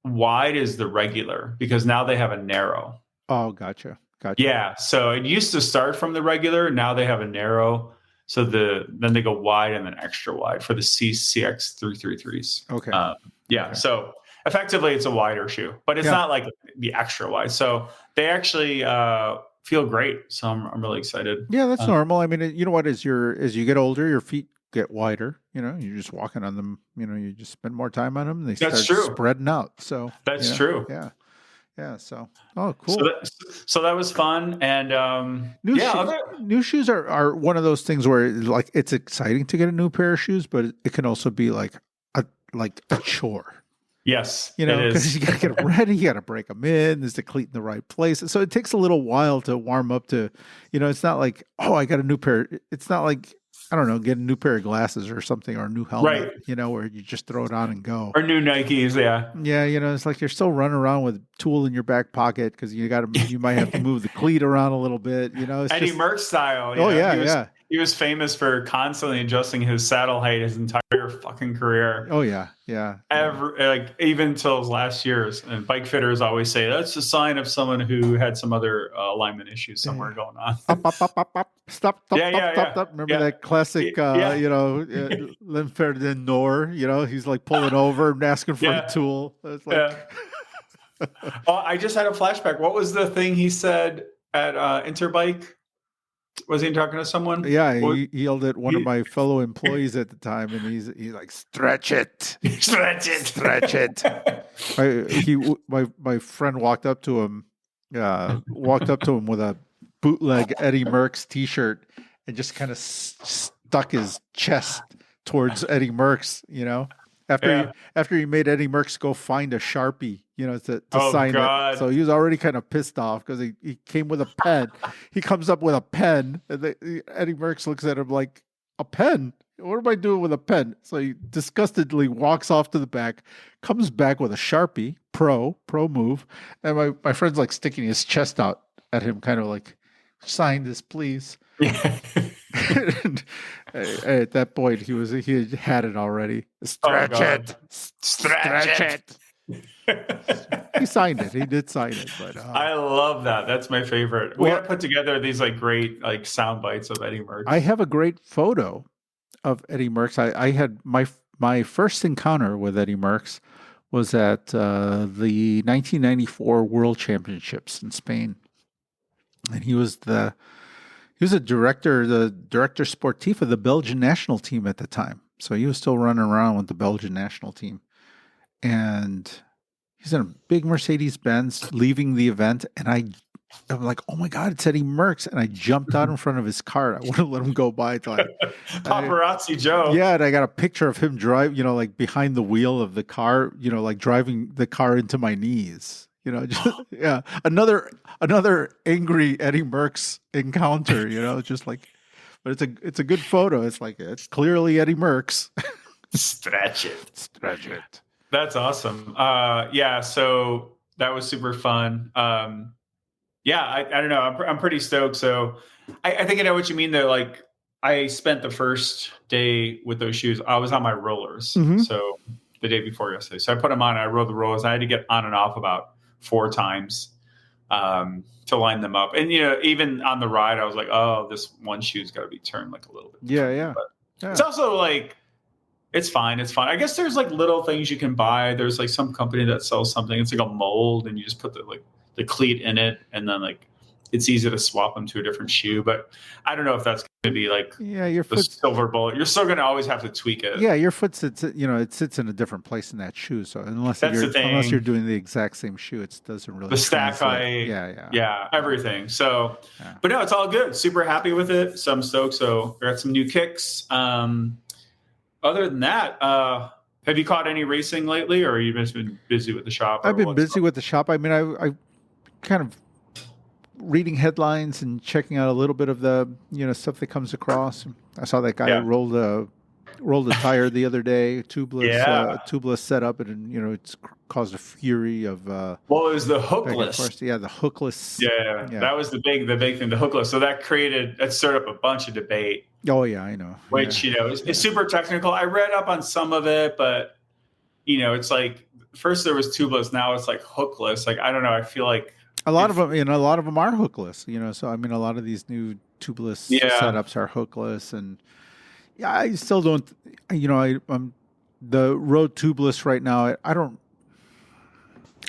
[SPEAKER 1] wide is the regular because now they have a narrow.
[SPEAKER 2] Oh, gotcha.
[SPEAKER 1] Yeah. So it used to start from the regular. Now they have a narrow. So then they go wide and then extra wide for the CX 333s.
[SPEAKER 2] Okay.
[SPEAKER 1] Yeah.
[SPEAKER 2] Okay.
[SPEAKER 1] So effectively, it's a wider shoe, but it's not like the extra wide. So they actually feel great. So I'm really excited.
[SPEAKER 2] Yeah, that's normal. I mean, you know what? As you get older, your feet get wider. You know, you're just walking on them. You know, you just spend more time on them. They start spreading out. So
[SPEAKER 1] that's true.
[SPEAKER 2] Yeah. Yeah. So, cool.
[SPEAKER 1] So that was fun. And
[SPEAKER 2] new shoes are one of those things where like it's exciting to get a new pair of shoes, but it can also be like a chore.
[SPEAKER 1] Yes,
[SPEAKER 2] you know, because you got to get them ready, you got to break them in. There's the cleat in the right place, so it takes a little while to warm up to. You know, it's not like I got a new pair. It's not like I don't know, get a new pair of glasses or something or a new helmet. Right. You know, where you just throw it on and go.
[SPEAKER 1] Or new Nikes, yeah.
[SPEAKER 2] Yeah, you know, it's like you're still running around with a tool in your back pocket because you might have to move the cleat around a little bit. You know, it's
[SPEAKER 1] Eddie Merckx style. He was famous for constantly adjusting his saddle height his entire fucking career.
[SPEAKER 2] Oh yeah.
[SPEAKER 1] Even till his last years. And bike fitters always say that's a sign of someone who had some other alignment issues somewhere going on.
[SPEAKER 2] Up. Stop. Remember that classic, Len Ferdinand Noor, you know, he's like pulling over and asking for the tool. It's like...
[SPEAKER 1] I just had a flashback. What was the thing he said at Interbike? Was he talking to someone?
[SPEAKER 2] Yeah, he yelled at one of my fellow employees at the time, and he's like, "Stretch it, stretch it." My friend walked up to him with a bootleg Eddie Merckx T-shirt and just kind of stuck his chest towards Eddie Merckx. You know, after he made Eddie Merckx go find a Sharpie, you know, to sign it. So he was already kind of pissed off because he came with a pen. He comes up with a pen, and Eddie Merckx looks at him like, a pen? What am I doing with a pen? So he disgustedly walks off to the back, comes back with a Sharpie, pro move. And my friend's like sticking his chest out at him, kind of like, sign this, please. And at that point, he had it already. Stretch it. He signed it. He did sign it. But
[SPEAKER 1] I love that. That's my favorite. We got to put together these like great like sound bites of Eddie Merckx.
[SPEAKER 2] I have a great photo of Eddie Merckx. I had my first encounter with Eddie Merckx was at the 1994 World Championships in Spain, and he was the director sportif of the Belgian national team at the time. So he was still running around with the Belgian national team. And he's in a big Mercedes-Benz leaving the event. And I'm like, oh my God, it's Eddie Merckx. And I jumped out in front of his car. I wouldn't let him go by.
[SPEAKER 1] Paparazzi Joe.
[SPEAKER 2] Yeah, and I got a picture of him drive, you know, like behind the wheel of the car, you know, like driving the car into my knees. You know, just, another angry Eddie Merckx encounter. You know, just like, but it's a good photo. It's like it's clearly Eddie Merckx.
[SPEAKER 1] Stretch it. That's awesome. So that was super fun. I don't know. I'm pretty stoked. So I think I know what you mean though. Like I spent the first day with those shoes. I was on my rollers. Mm-hmm. So the day before yesterday. So I put them on. I rode the rollers. I had to get on and off about 4 times to line them up. And, you know, even on the ride, I was like, oh, this one shoe's got to be turned like a little bit.
[SPEAKER 2] Yeah.
[SPEAKER 1] But it's also like, it's fine. I guess there's like little things you can buy. There's like some company that sells something. It's like a mold and you just put the cleat in it. And then like, it's easy to swap them to a different shoe. But I don't know if that's going to be like
[SPEAKER 2] your foot
[SPEAKER 1] silver bullet. You're still going to always have to tweak it.
[SPEAKER 2] Yeah, your foot sits, you know, it sits in a different place in that shoe. So unless you're doing the exact same shoe, it doesn't really
[SPEAKER 1] the stack height. Yeah, everything. So, but no, it's all good. Super happy with it. So I'm stoked. So I got some new kicks. Other than that, have you caught any racing lately, or have you just been busy with the shop?
[SPEAKER 2] I've been busy with the shop. I mean, I kind of reading headlines and checking out a little bit of the stuff that comes across. I saw that guy rolled a tire the other day, tubeless setup, and it's caused a fury of.
[SPEAKER 1] Well, it was the hookless.
[SPEAKER 2] Yeah, the hookless.
[SPEAKER 1] Yeah, that was the big thing, the hookless. So that stirred up a bunch of debate.
[SPEAKER 2] Oh yeah, I know.
[SPEAKER 1] Which is super technical. I read up on some of it, but it's like first there was tubeless, now it's like hookless. Like I don't know. I feel like
[SPEAKER 2] a lot of them are hookless. So I mean, a lot of these new tubeless setups are hookless, and I still don't. I'm the Rode tubeless right now. I don't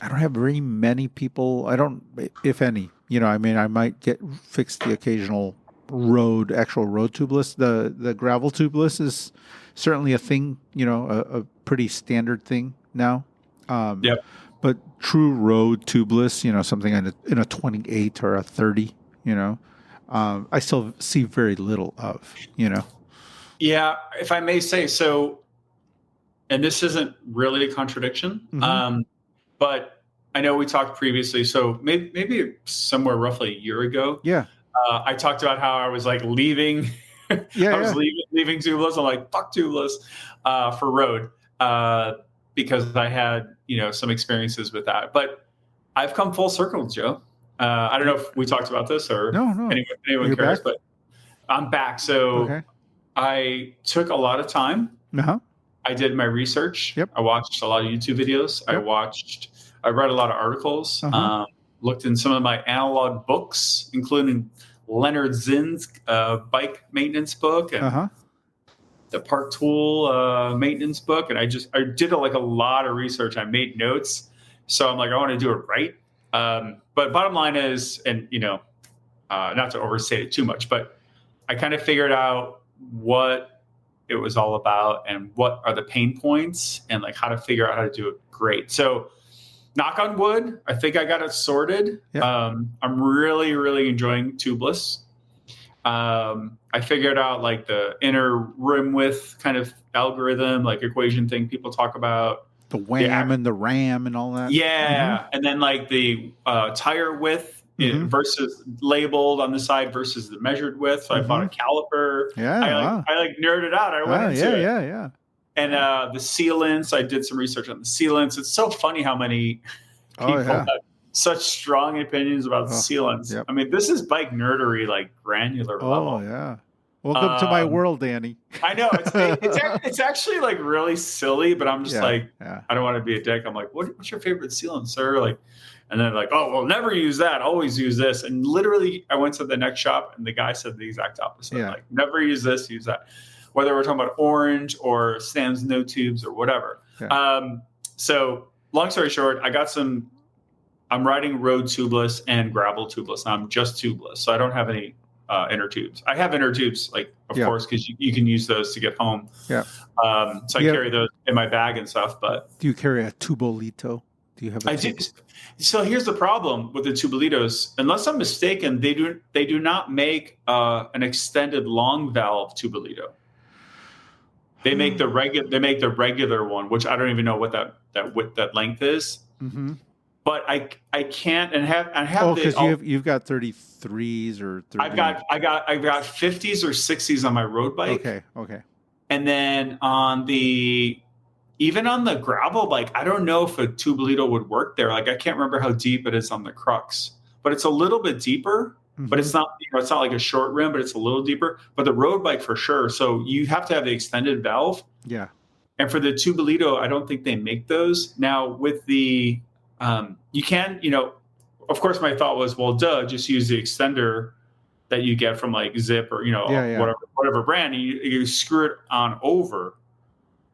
[SPEAKER 2] have very many people. I don't, if any. I mean, I might fix the occasional actual Rode tubeless. The gravel tubeless is certainly a thing. A pretty standard thing now. But true Rode tubeless, something in a 28 or a 30, I still see very little of,
[SPEAKER 1] Yeah, if I may say so, and this isn't really a contradiction, but I know we talked previously, so maybe somewhere roughly a year ago, I talked about how I was like leaving, leaving tubeless. I'm like, fuck tubeless for Rode because I had some experiences with that. But I've come full circle, Joe. I don't know if we talked about this or anyone cares, but I'm back. So I took a lot of time. I did my research. I watched a lot of YouTube videos. I read a lot of articles, looked in some of my analog books, including Leonard Zinn's bike maintenance book and the Park Tool maintenance book. And I did a lot of research. I made notes. So I'm like, I want to do it right. But bottom line is, and not to overstate it too much, but I kind of figured out what it was all about and what are the pain points and like how to figure out how to do it great. So knock on wood, I think I got it sorted. I'm really, really enjoying tubeless. I figured out like the inner rim width kind of algorithm, like equation thing people talk about.
[SPEAKER 2] The WAM and the RAM and all that.
[SPEAKER 1] Yeah. And then like the tire width versus labeled on the side versus the measured width. So I bought a caliper. I nerded out. I went into it.
[SPEAKER 2] Yeah.
[SPEAKER 1] And the sealants, I did some research on the sealants. It's so funny how many people have such strong opinions about the sealants. I mean, this is bike nerdery, like granular level.
[SPEAKER 2] Oh, yeah. Welcome to my world, Danny.
[SPEAKER 1] I know. It's actually like really silly, but I'm just I don't want to be a dick. I'm like, what's your favorite sealant, sir? Like, and then like, oh, well, never use that. Always use this. And literally, I went to the next shop and the guy said the exact opposite. Like, never use this, use that. Whether we're talking about orange or Sam's no tubes or whatever. So long story short, I'm riding Rode tubeless and gravel tubeless. Now I'm just tubeless. So I don't have any inner tubes. I have inner tubes, like, of course, because you can use those to get home. So I carry those in my bag and stuff. But
[SPEAKER 2] do you carry a tubolito? Do you have
[SPEAKER 1] I do. So here's the problem with the tubolitos. Unless I'm mistaken, they do not make an extended long valve tubolito. They make the regular one, which I don't even know what that width, that length is. But I can't and have
[SPEAKER 2] because you've got 33s or 30.
[SPEAKER 1] I've got 50s or 60s on my road bike.
[SPEAKER 2] Okay.
[SPEAKER 1] And then even on the gravel bike, I don't know if a tubolito would work there. Like I can't remember how deep it is on the crux, but it's a little bit deeper. But it's not it's not like a short rim, but it's a little deeper. But the road bike for sure. So you have to have the extended valve.
[SPEAKER 2] Yeah.
[SPEAKER 1] And for the tubolito, I don't think they make those. Now with the you can, of course my thought was, well, just use the extender that you get from like Zip or, whatever brand. You screw it on over.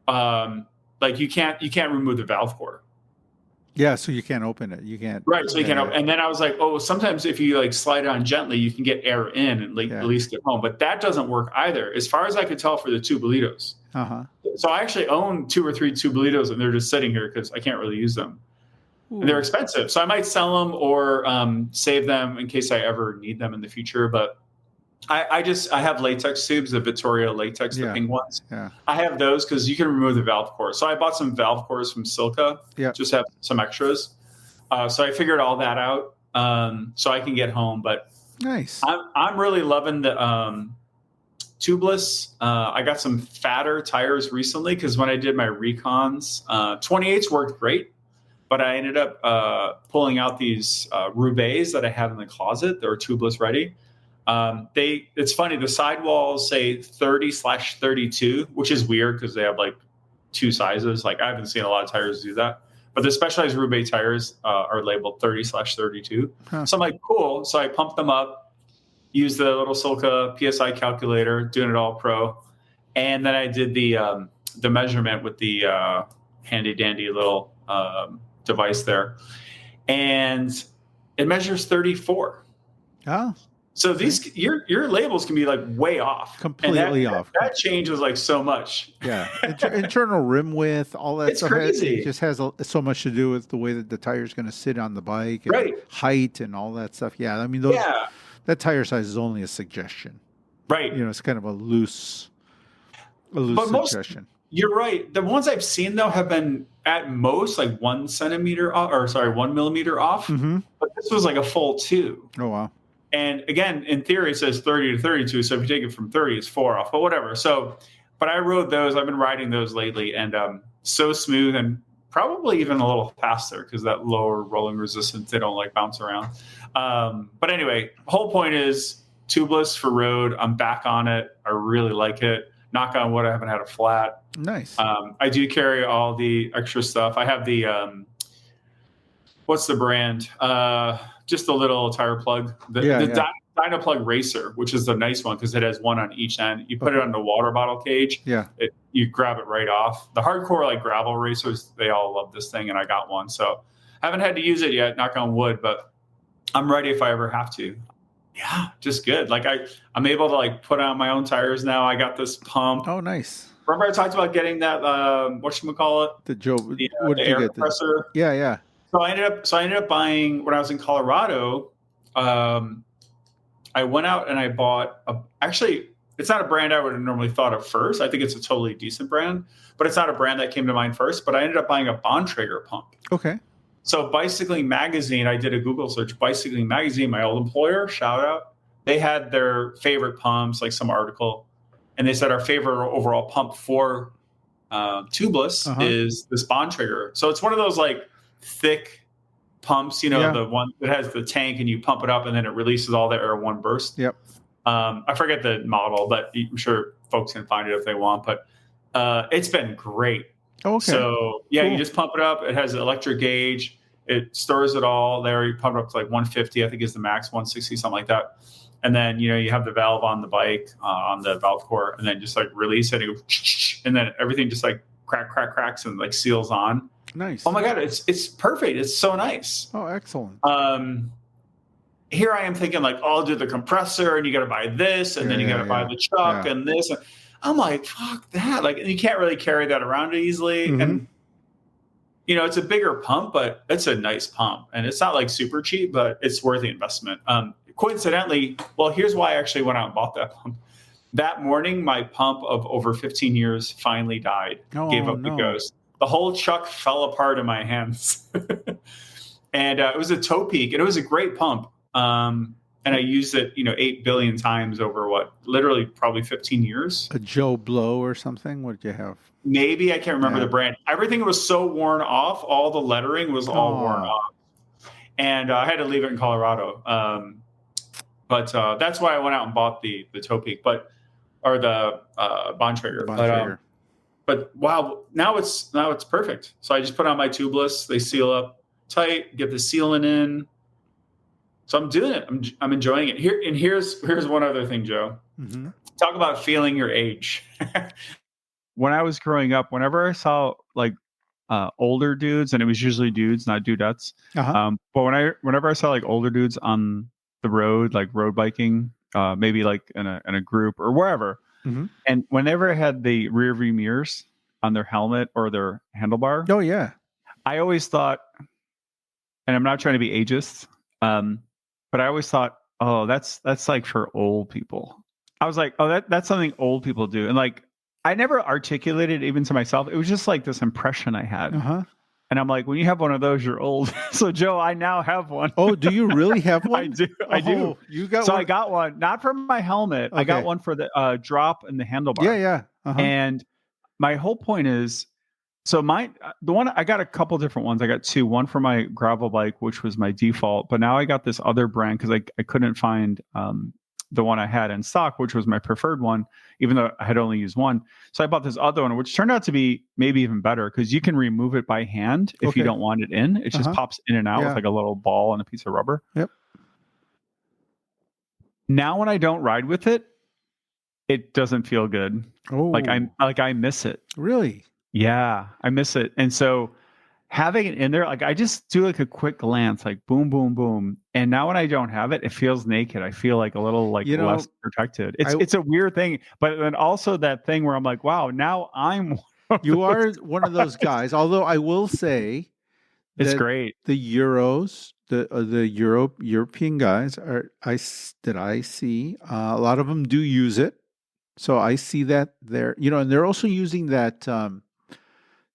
[SPEAKER 1] Like you can't remove the valve core.
[SPEAKER 2] Yeah, so you can't open it. You can't.
[SPEAKER 1] Right, so you can't open. And then I was like, oh, sometimes if you like slide it on gently, you can get air in and at least get home. But that doesn't work either, as far as I could tell for the tubolitos. So I actually own 2 or 3 tubolitos, and they're just sitting here because I can't really use them. And they're expensive, so I might sell them or save them in case I ever need them in the future. But I have latex tubes, the Vittoria latex, the pink ones. I have those because you can remove the valve core. So I bought some valve cores from Silka, just have some extras. So I figured all that out. so I can get home. But
[SPEAKER 2] Nice.
[SPEAKER 1] I'm really loving the tubeless. I got some fatter tires recently because when I did my recons, 28s worked great, but I ended up pulling out these Roubaix that I have in the closet. They're tubeless ready. It's funny. The sidewalls say 30/32, which is weird because they have like two sizes. Like I haven't seen a lot of tires do that, but the Specialized Roubaix tires are labeled 30/32.
[SPEAKER 2] Huh.
[SPEAKER 1] So I'm like, cool. So I pumped them up, used the little Silca PSI calculator, doing it all pro, and then I did the measurement with the handy dandy little device there, and it measures 34.
[SPEAKER 2] Oh,
[SPEAKER 1] So these your labels can be like way off,
[SPEAKER 2] completely
[SPEAKER 1] and
[SPEAKER 2] off.
[SPEAKER 1] That changes like so much.
[SPEAKER 2] Yeah, internal rim width, all that
[SPEAKER 1] It's
[SPEAKER 2] stuff.
[SPEAKER 1] crazy.
[SPEAKER 2] It just has so much to do with the way that the tire's going to sit on the bike, and
[SPEAKER 1] Right.
[SPEAKER 2] height, and all that stuff. Yeah, I mean that tire size is only a suggestion.
[SPEAKER 1] Right.
[SPEAKER 2] You know, it's kind of a loose suggestion.
[SPEAKER 1] You're right. The ones I've seen though have been at most like 1 centimeter off, or sorry, 1 millimeter off.
[SPEAKER 2] Mm-hmm.
[SPEAKER 1] But this was like a full 2.
[SPEAKER 2] Oh wow.
[SPEAKER 1] And again, in theory, it says 30 to 32. So if you take it from 30, it's 4 off, but whatever. So, but I rode those. I've been riding those lately, and so smooth and probably even a little faster because that lower rolling resistance, they don't like bounce around. But anyway, whole point is tubeless for road. I'm back on it. I really like it. Knock on wood, I haven't had a flat.
[SPEAKER 2] Nice.
[SPEAKER 1] I do carry all the extra stuff. I have the what's the brand? Just a little tire plug. The Dynaplug Racer, which is the nice one because it has one on each end. You put it on the water bottle cage.
[SPEAKER 2] Yeah.
[SPEAKER 1] You grab it right off. The hardcore like gravel racers, they all love this thing, and I got one. So I haven't had to use it yet, knock on wood, but I'm ready if I ever have to. Yeah, just good. Like I'm able to like put on my own tires now. I got this pump.
[SPEAKER 2] Oh, nice.
[SPEAKER 1] Remember I talked about getting that whatchamacallit?
[SPEAKER 2] The Joe.
[SPEAKER 1] The,
[SPEAKER 2] what did
[SPEAKER 1] the
[SPEAKER 2] you
[SPEAKER 1] air
[SPEAKER 2] get?
[SPEAKER 1] compressor.
[SPEAKER 2] Yeah.
[SPEAKER 1] So I ended up buying when I was in Colorado. I went out and I bought actually, it's not a brand I would have normally thought of first. I think it's a totally decent brand, but it's not a brand that came to mind first. But I ended up buying a Bontrager pump.
[SPEAKER 2] Okay.
[SPEAKER 1] So Bicycling Magazine, I did a Google search. Bicycling Magazine, my old employer, shout out. They had their favorite pumps, like some article, and they said our favorite overall pump for tubeless is this Bontrager. So it's one of those like thick pumps, the one that has the tank and you pump it up and then it releases all the air in one burst.
[SPEAKER 2] Yep.
[SPEAKER 1] I forget the model, but I'm sure folks can find it if they want. But it's been great.
[SPEAKER 2] Okay.
[SPEAKER 1] So yeah, cool. You just pump it up. It has an electric gauge. It stores it all there. You pump it up to like 150, I think is the max, 160, something like that. And then, you have the valve on the bike, on the valve core, and then just like release it and go, and then everything just like cracks and like seals on.
[SPEAKER 2] Nice.
[SPEAKER 1] Oh my God, it's perfect. It's so nice.
[SPEAKER 2] Oh, excellent.
[SPEAKER 1] Here I am thinking like, I'll do the compressor and you got to buy this and then you got to buy the chuck and this. And I'm like, fuck that. Like, you can't really carry that around easily. Mm-hmm. And, it's a bigger pump, but it's a nice pump. And it's not like super cheap, but it's worth the investment. Coincidentally, well, here's why I actually went out and bought that pump. That morning, my pump of over 15 years finally died, gave up the ghost. The whole chuck fell apart in my hands. And it was a toe peak, and it was a great pump. And I used it, 8 billion times over literally probably 15 years.
[SPEAKER 2] A Joe Blow or something? What did you have?
[SPEAKER 1] Maybe, I can't remember the brand. Everything was so worn off. All the lettering was all worn off. And I had to leave it in Colorado. But that's why I went out and bought the toe peak, or the Bontrager. But wow, now it's perfect. So I just put on my tubeless. They seal up tight, get the sealant in. So I'm doing it. I'm enjoying it. Here's one other thing, Joe. Mm-hmm. Talk about feeling your age. When I was growing up, whenever I saw like older dudes, and it was usually dudes, not dudettes. But whenever I saw like older dudes on the road, like road biking, maybe like in a group or wherever, and whenever I had the rear view mirrors on their helmet or their handlebar, I always thought, and I'm not trying to be ageist, but I always thought, oh, that's like for old people. I was like, oh, that's something old people do, and like I never articulated it even to myself. It was just like this impression I had. And I'm like, when you have one of those, you're old. So Joe, I now have one.
[SPEAKER 2] Oh, do you really have one?
[SPEAKER 1] I do. I do.
[SPEAKER 2] Oh, you got
[SPEAKER 1] So
[SPEAKER 2] one.
[SPEAKER 1] I got one, not for my helmet. I got
[SPEAKER 2] Okay.
[SPEAKER 1] one for the drop and the handlebar.
[SPEAKER 2] Yeah. Uh-huh.
[SPEAKER 1] And my whole point is, so the one I got a couple different ones. I got two. One for my gravel bike, which was my default, but now I got this other brand because I couldn't find the one I had in stock, which was my preferred one, even though I had only used one. So I bought this other one, which turned out to be maybe even better because you can remove it by hand if you don't want it in. It just pops in and out with like a little ball and a piece of rubber.
[SPEAKER 2] Yep.
[SPEAKER 1] Now when I don't ride with it, it doesn't feel good.
[SPEAKER 2] Oh,
[SPEAKER 1] I miss it.
[SPEAKER 2] Really?
[SPEAKER 1] Yeah, I miss it. And so having it in there, like I just do like a quick glance, like boom, boom, boom. And now when I don't have it, it feels naked. I feel like a little like less protected. It's a weird thing, but then also that thing where I'm like, wow, now I'm
[SPEAKER 2] you are one of those guys. Although I will say,
[SPEAKER 1] it's great.
[SPEAKER 2] The Euros, the European guys that I see, a lot of them do use it. So I see that there, and they're also using that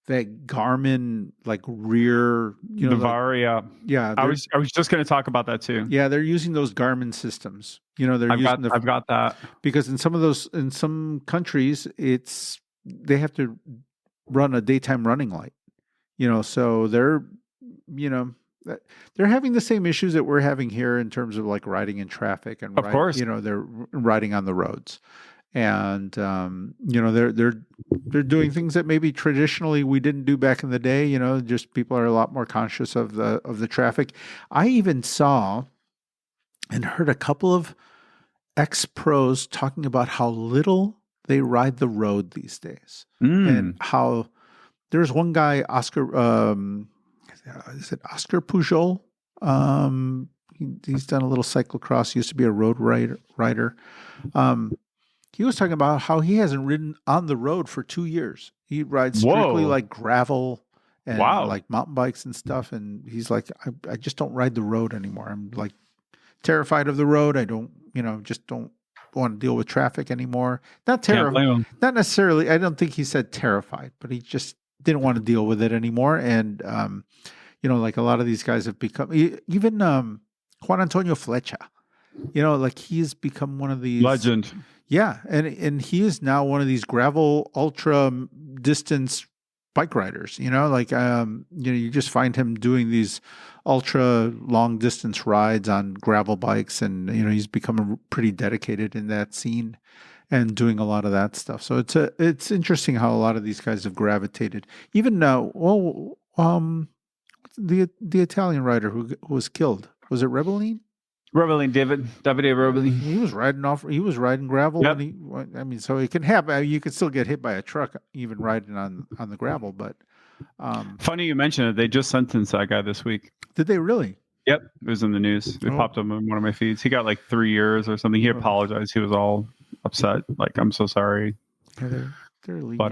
[SPEAKER 2] that Garmin like rear,
[SPEAKER 1] the Varia.
[SPEAKER 2] Yeah,
[SPEAKER 1] I was just going to talk about that too.
[SPEAKER 2] Yeah, they're using those Garmin systems. I've
[SPEAKER 1] got that
[SPEAKER 2] because in some countries they have to run a daytime running light. So they're having the same issues that we're having here in terms of like riding in traffic and
[SPEAKER 1] of course,
[SPEAKER 2] they're riding on the roads. And they're doing things that maybe traditionally we didn't do back in the day. Just people are a lot more conscious of the traffic. I even saw and heard a couple of ex-pros talking about how little they ride the road these days, and how there's one guy, Oscar. Is it Oscar Pujol? He's done a little cyclocross. He used to be a road rider. He was talking about how he hasn't ridden on the road for 2 years. He rides strictly like gravel and like mountain bikes and stuff. And he's like, I just don't ride the road anymore. I'm like terrified of the road. I don't, just don't want to deal with traffic anymore. Not terrified, not necessarily. I don't think he said terrified, but he just didn't want to deal with it anymore. And, like a lot of these guys have become, even Juan Antonio Flecha, like he's become one of these
[SPEAKER 1] legend.
[SPEAKER 2] Yeah, and he is now one of these gravel ultra distance bike riders. You just find him doing these ultra long distance rides on gravel bikes, and he's become pretty dedicated in that scene and doing a lot of that stuff. So it's interesting how a lot of these guys have gravitated. Even now, the Italian rider who was killed, was it Rebellin?
[SPEAKER 1] Rebellin, Davide Rebellin.
[SPEAKER 2] He was riding gravel. Yep. So it can happen. You could still get hit by a truck even riding on the gravel. But
[SPEAKER 1] funny you mentioned it. They just sentenced that guy this week.
[SPEAKER 2] Did they really?
[SPEAKER 1] Yep, it was in the news. It popped up in one of my feeds. He got like 3 years or something. He apologized. He was all upset. Like, I'm so sorry.
[SPEAKER 2] Yeah, they're lenient.
[SPEAKER 1] But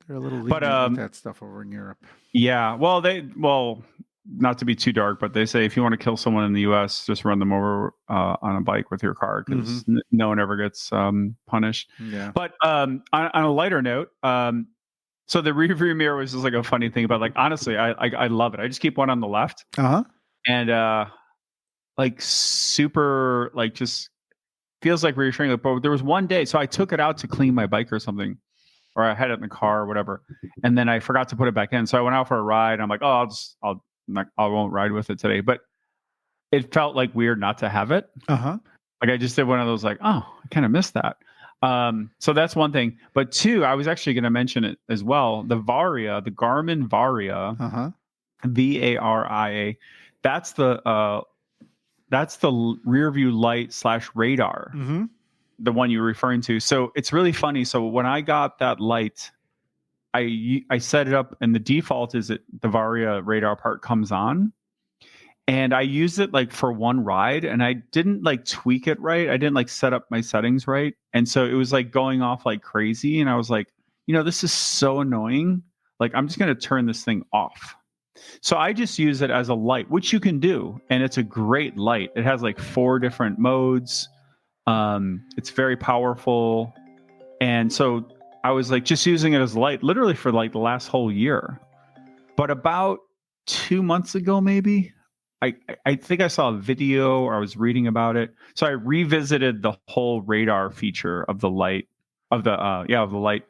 [SPEAKER 2] they're a little lenient with that stuff over in Europe.
[SPEAKER 1] Yeah. Well, not to be too dark, but they say if you want to kill someone in the U.S., just run them over on a bike with your car because no one ever gets punished.
[SPEAKER 2] Yeah.
[SPEAKER 1] But on a lighter note, so the rearview mirror was just like a funny thing. But like honestly, I love it. I just keep one on the left, and like super like just feels like reassuring. But there was one day, so I took it out to clean my bike or something, or I had it in the car or whatever, and then I forgot to put it back in. So I went out for a ride. And I'm like, I won't ride with it today, but it felt like weird not to have it. Like I just did one of those like, I kind of missed that. So that's one thing. But two, I was actually going to mention it as well. The Garmin Varia, Varia. That's the rear view light / radar, the one you're referring to. So it's really funny. So when I got that light, I set it up, and the default is that the Varia radar part comes on, and I used it like for one ride, and I didn't like tweak it right. I didn't like set up my settings right, and so it was like going off like crazy. And I was like, this is so annoying. Like I'm just gonna turn this thing off. So I just use it as a light, which you can do, and it's a great light. It has like 4 different modes. It's very powerful, and so I was like just using it as light literally for like the last whole year. But about 2 months ago, maybe. I think I saw a video or I was reading about it. So I revisited the whole radar feature of the light of the light.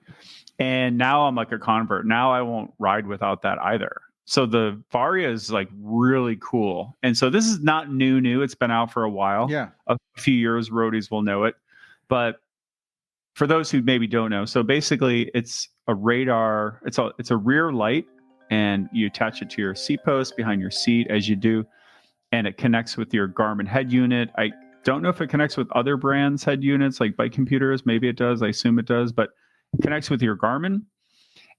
[SPEAKER 1] And now I'm like a convert. Now I won't ride without that either. So the Varia is like really cool. And so this is not new. It's been out for a while.
[SPEAKER 2] Yeah.
[SPEAKER 1] A few years, roadies will know it. But for those who maybe don't know, so basically it's a radar. It's a rear light, and you attach it to your seat post behind your seat as you do. And it connects with your Garmin head unit. I don't know if it connects with other brands' head units like bike computers. Maybe it does. I assume it does, but it connects with your Garmin.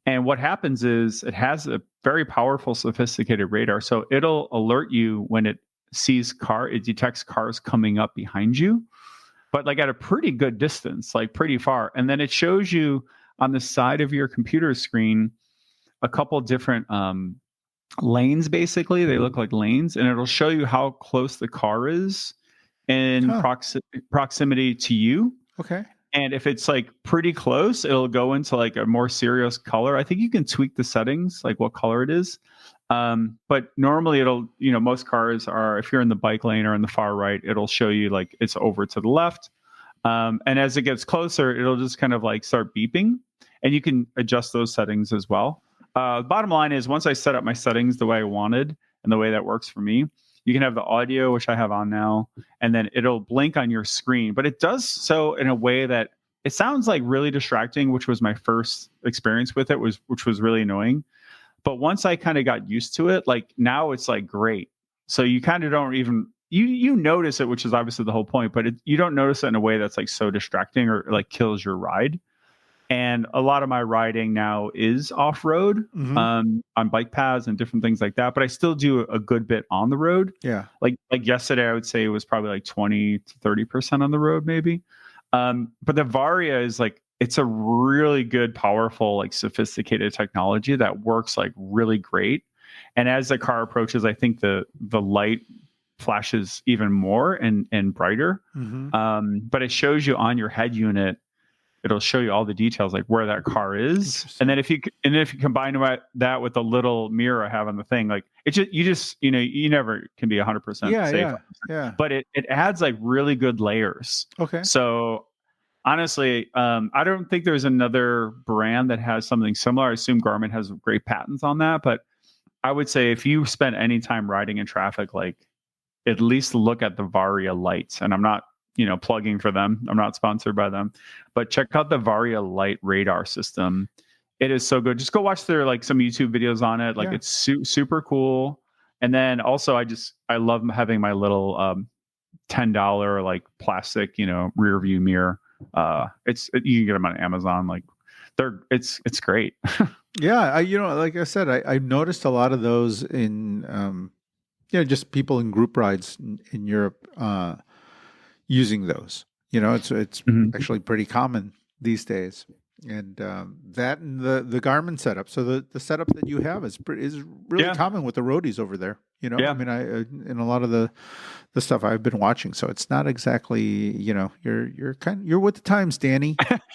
[SPEAKER 1] And what happens is it has a very powerful, sophisticated radar. So it'll alert you when it it detects cars coming up behind you, but like at a pretty good distance, like pretty far. And then it shows you on the side of your computer screen a couple different lanes. Basically they look like lanes, and it'll show you how close the car is in proximity to you.
[SPEAKER 2] Okay.
[SPEAKER 1] And if it's like pretty close, it'll go into like a more serious color. I think you can tweak the settings, like what color it is. But normally it'll, most cars are, if you're in the bike lane or in the far right, it'll show you like it's over to the left. And as it gets closer, it'll just kind of like start beeping, and you can adjust those settings as well. Bottom line is, once I set up my settings the way I wanted and the way that works for me, you can have the audio, which I have on now, and then it'll blink on your screen. But it does so in a way that it sounds like really distracting, which was my first experience with it, which was really annoying. But once I kind of got used to it, like now it's like great. So you kind of don't even, you notice it, which is obviously the whole point, but you don't notice it in a way that's like so distracting or like kills your ride. And a lot of my riding now is off-road, on bike paths and different things like that. But I still do a good bit on the road.
[SPEAKER 2] Yeah.
[SPEAKER 1] Like yesterday, I would say it was probably like 20 to 30% on the road, maybe. But the Varia is like, it's a really good, powerful, like sophisticated technology that works like really great. And as the car approaches, I think the light flashes even more and brighter. But it shows you on your head unit. It'll show you all the details, like where that car is, and then if you combine that with the little mirror I have on the thing, like you never can be 100% safe.
[SPEAKER 2] Yeah.
[SPEAKER 1] But it adds like really good layers.
[SPEAKER 2] Okay.
[SPEAKER 1] So honestly, I don't think there's another brand that has something similar. I assume Garmin has great patents on that, but I would say if you spend any time riding in traffic, like at least look at the Varia lights. And I'm not plugging for them. I'm not sponsored by them, but check out the Varia light radar system. It is so good. Just go watch their like some YouTube videos on it. Like it's super cool. And then also I love having my little $10 like plastic, rear view mirror. You can get them on Amazon. Like it's great.
[SPEAKER 2] Yeah. Like I said, I've noticed a lot of those in, just people in group rides in Europe, using those, it's actually pretty common these days. And that and the Garmin setup. So the setup that you have is really common with the roadies over there. I mean, in a lot of the stuff I've been watching. So it's not exactly, you're with the times, Danny.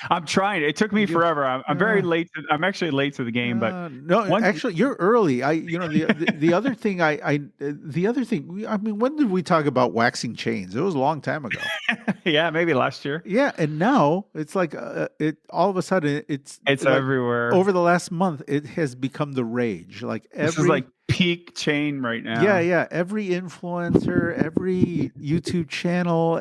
[SPEAKER 1] I'm trying. It took me forever. I'm very late. I'm actually late to the game, but
[SPEAKER 2] actually you're early. The other thing I mean, when did we talk about waxing chains? It was a long time ago.
[SPEAKER 1] Yeah, maybe last year.
[SPEAKER 2] Yeah, and now it's like all of a sudden it's like
[SPEAKER 1] everywhere.
[SPEAKER 2] Over the last month, it has become the rage. Like
[SPEAKER 1] this is like peak chain right now.
[SPEAKER 2] Yeah. Every influencer, every YouTube channel,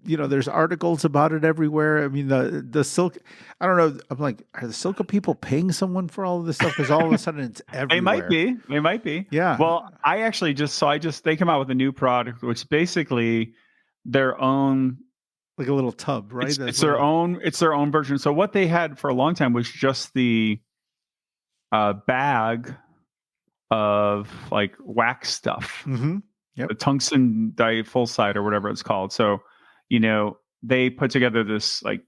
[SPEAKER 2] there's articles about it everywhere. I mean, the Silk, I don't know. I'm like, are the Silka people paying someone for all of this stuff? Because all of a sudden it's everywhere.
[SPEAKER 1] They might be.
[SPEAKER 2] Yeah.
[SPEAKER 1] Well, they come out with a new product, which basically their own,
[SPEAKER 2] like a little tub, right?
[SPEAKER 1] It's their own version. So what they had for a long time was just the bag of like wax stuff, the tungsten diphosphide or whatever it's called. So, they put together this like,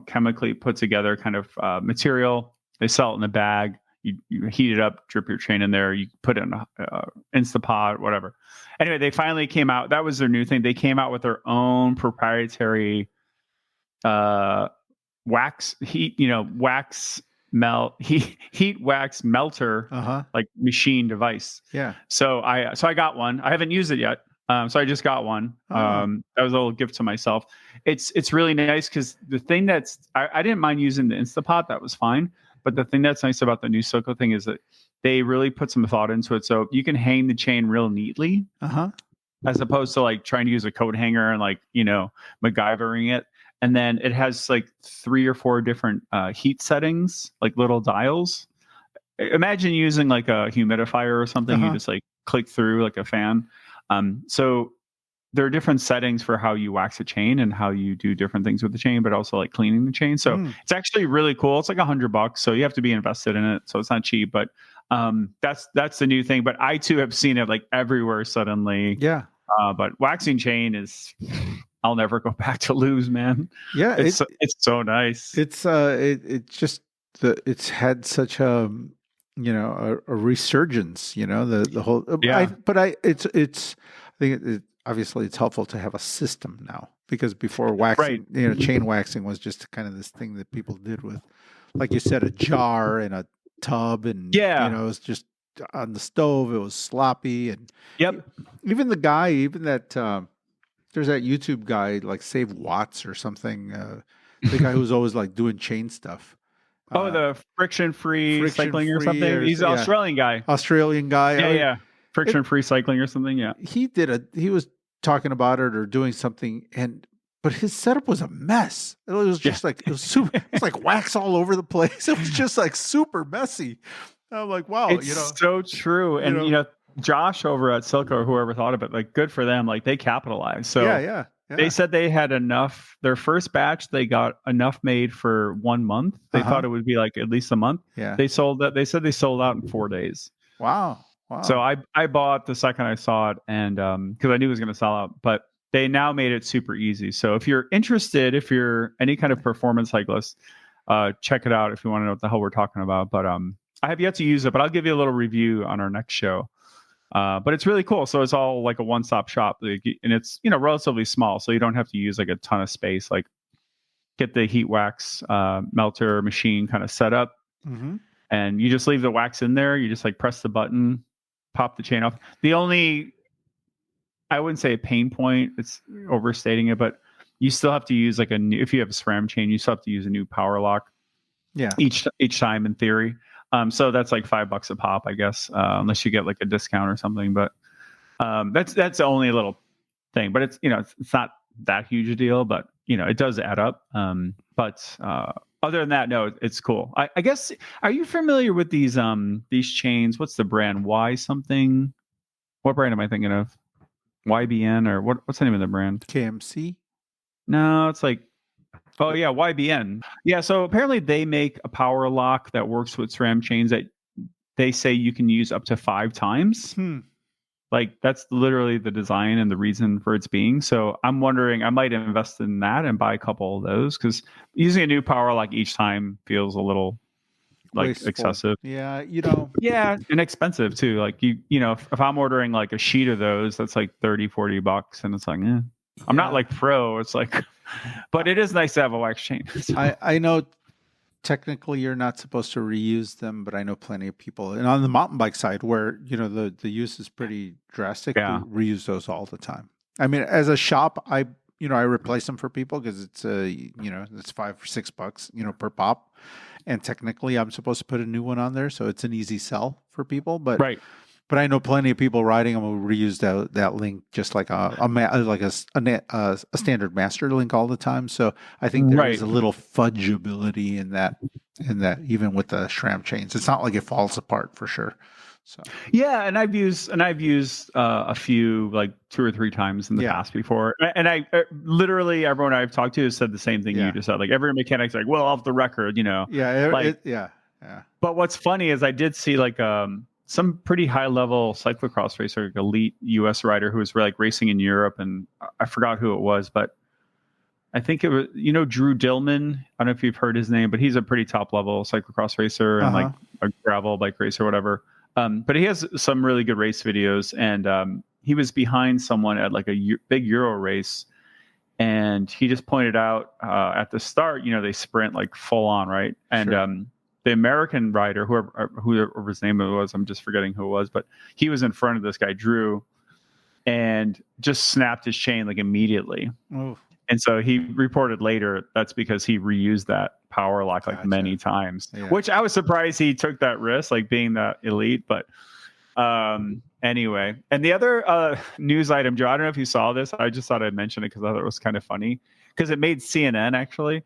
[SPEAKER 1] chemically put together kind of material. They sell it in a bag. You heat it up, drip your chain in there. You put it in a Instapot, whatever. Anyway, they finally came out. That was their new thing. They came out with their own proprietary wax heat wax melter like machine device.
[SPEAKER 2] Yeah.
[SPEAKER 1] So I got one. I haven't used it yet. So I just got one. That was a little gift to myself. It's really nice because the thing I didn't mind using the Instapot. That was fine. But the thing that's nice about the new Soko thing is that they really put some thought into it. So you can hang the chain real neatly, as opposed to like trying to use a coat hanger and like, MacGyvering it. And then it has like 3 or 4 different heat settings, like little dials. Imagine using like a humidifier or something. You just like click through like a fan. So there are different settings for how you wax a chain and how you do different things with the chain, but also like cleaning the chain. So it's actually really cool. It's like $100, so you have to be invested in it. So it's not cheap, but that's the new thing. But I too have seen it like everywhere suddenly.
[SPEAKER 2] Yeah.
[SPEAKER 1] But waxing chain is, I'll never go back to lose, man.
[SPEAKER 2] Yeah,
[SPEAKER 1] it's so nice.
[SPEAKER 2] It's it's had such a a resurgence. The whole.
[SPEAKER 1] Yeah.
[SPEAKER 2] I think obviously it's helpful to have a system now, because before waxing, chain waxing was just kind of this thing that people did with, like you said, a jar and a tub, and it was just on the stove. It was sloppy, and even that there's that YouTube guy like Save Watts or something. The guy who's always like doing chain stuff.
[SPEAKER 1] The friction-free cycling or something. He's an Australian guy.
[SPEAKER 2] Yeah.
[SPEAKER 1] Friction-free cycling or something. Yeah.
[SPEAKER 2] He was talking about it or doing something, but his setup was a mess. It was just like, it was super, it's like wax all over the place. It was just like super messy. I'm like, wow,
[SPEAKER 1] it's so true. And Josh over at Silco, or whoever thought of it, like, good for them. Like, they capitalized. So
[SPEAKER 2] yeah.
[SPEAKER 1] They said they had enough. Their first batch, they got enough made for 1 month. They thought it would be like at least a month.
[SPEAKER 2] Yeah.
[SPEAKER 1] They sold that. They said they sold out in 4 days.
[SPEAKER 2] Wow.
[SPEAKER 1] So I bought the second I saw it, and because I knew it was going to sell out. But they now made it super easy. So if you're interested, if you're any kind of performance cyclist, check it out if you want to know what the hell we're talking about. But I have yet to use it, but I'll give you a little review on our next show. But it's really cool. So it's all like a one-stop shop, and it's relatively small, so you don't have to use like a ton of space. Like, get the heat wax melter machine kind of set up, and you just leave the wax in there. You just like press the button, pop the chain off. The only, I wouldn't say a pain point, it's overstating it, but you still have to use like if you have a SRAM chain, you still have to use a new power lock. Yeah. Each time in theory. So that's like $5 a pop, I guess, unless you get like a discount or something. But that's the only little thing. But it's it's not that huge a deal, but it does add up. But other than that, no, it's cool. I guess, are you familiar with these chains? What's the brand? Y something? What brand am I thinking of? YBN, or what's the name of the brand?
[SPEAKER 2] KMC?
[SPEAKER 1] No, it's like, oh yeah, YBN. Yeah, so apparently they make a power lock that works with SRAM chains that they say you can use up to 5 times. Like, that's literally the design and the reason for its being. So I'm wondering, I might invest in that and buy a couple of those, because using a new power lock each time feels a little like wasteful. Excessive.
[SPEAKER 2] Yeah,
[SPEAKER 1] yeah, and expensive too. Like, if I'm ordering like a sheet of those, that's like $30-$40, and it's like, I'm not like pro. It's like, but it is nice to have a wax chain. So.
[SPEAKER 2] I know technically you're not supposed to reuse them, but I know plenty of people, and on the mountain bike side where the use is pretty drastic, we reuse those all the time. I mean, as a shop, I replace them for people because it's it's $5 or $6 per pop, and technically I'm supposed to put a new one on there, so it's an easy sell for people. But But I know plenty of people riding them who reuse that link just like a standard master link all the time. So I think there is a little fudgeability in that even with the SRAM chains, it's not like it falls apart for sure. So
[SPEAKER 1] yeah, and I've used a few, like 2 or 3 times in the past before, and I literally everyone I've talked to has said the same thing you just said. Like, every mechanic's like, well, off the record,
[SPEAKER 2] Yeah.
[SPEAKER 1] But what's funny is I did see like some pretty high level cyclocross racer, like elite US rider who was like racing in Europe, and I forgot who it was, but I think it was, Drew Dillman. I don't know if you've heard his name, but he's a pretty top level cyclocross racer and like a gravel bike racer, whatever. But he has some really good race videos, and he was behind someone at like a big Euro race, and he just pointed out at the start, they sprint like full on, right? And the American rider, whoever his name was, I'm just forgetting who it was, but he was in front of this guy, Drew, and just snapped his chain like immediately.
[SPEAKER 2] Oh,
[SPEAKER 1] And so he reported later that's because he reused that power lock like many times, which I was surprised he took that risk, like being that elite. But anyway, and the other news item, Joe, I don't know if you saw this. I just thought I'd mention it because I thought it was kind of funny because it made CNN actually.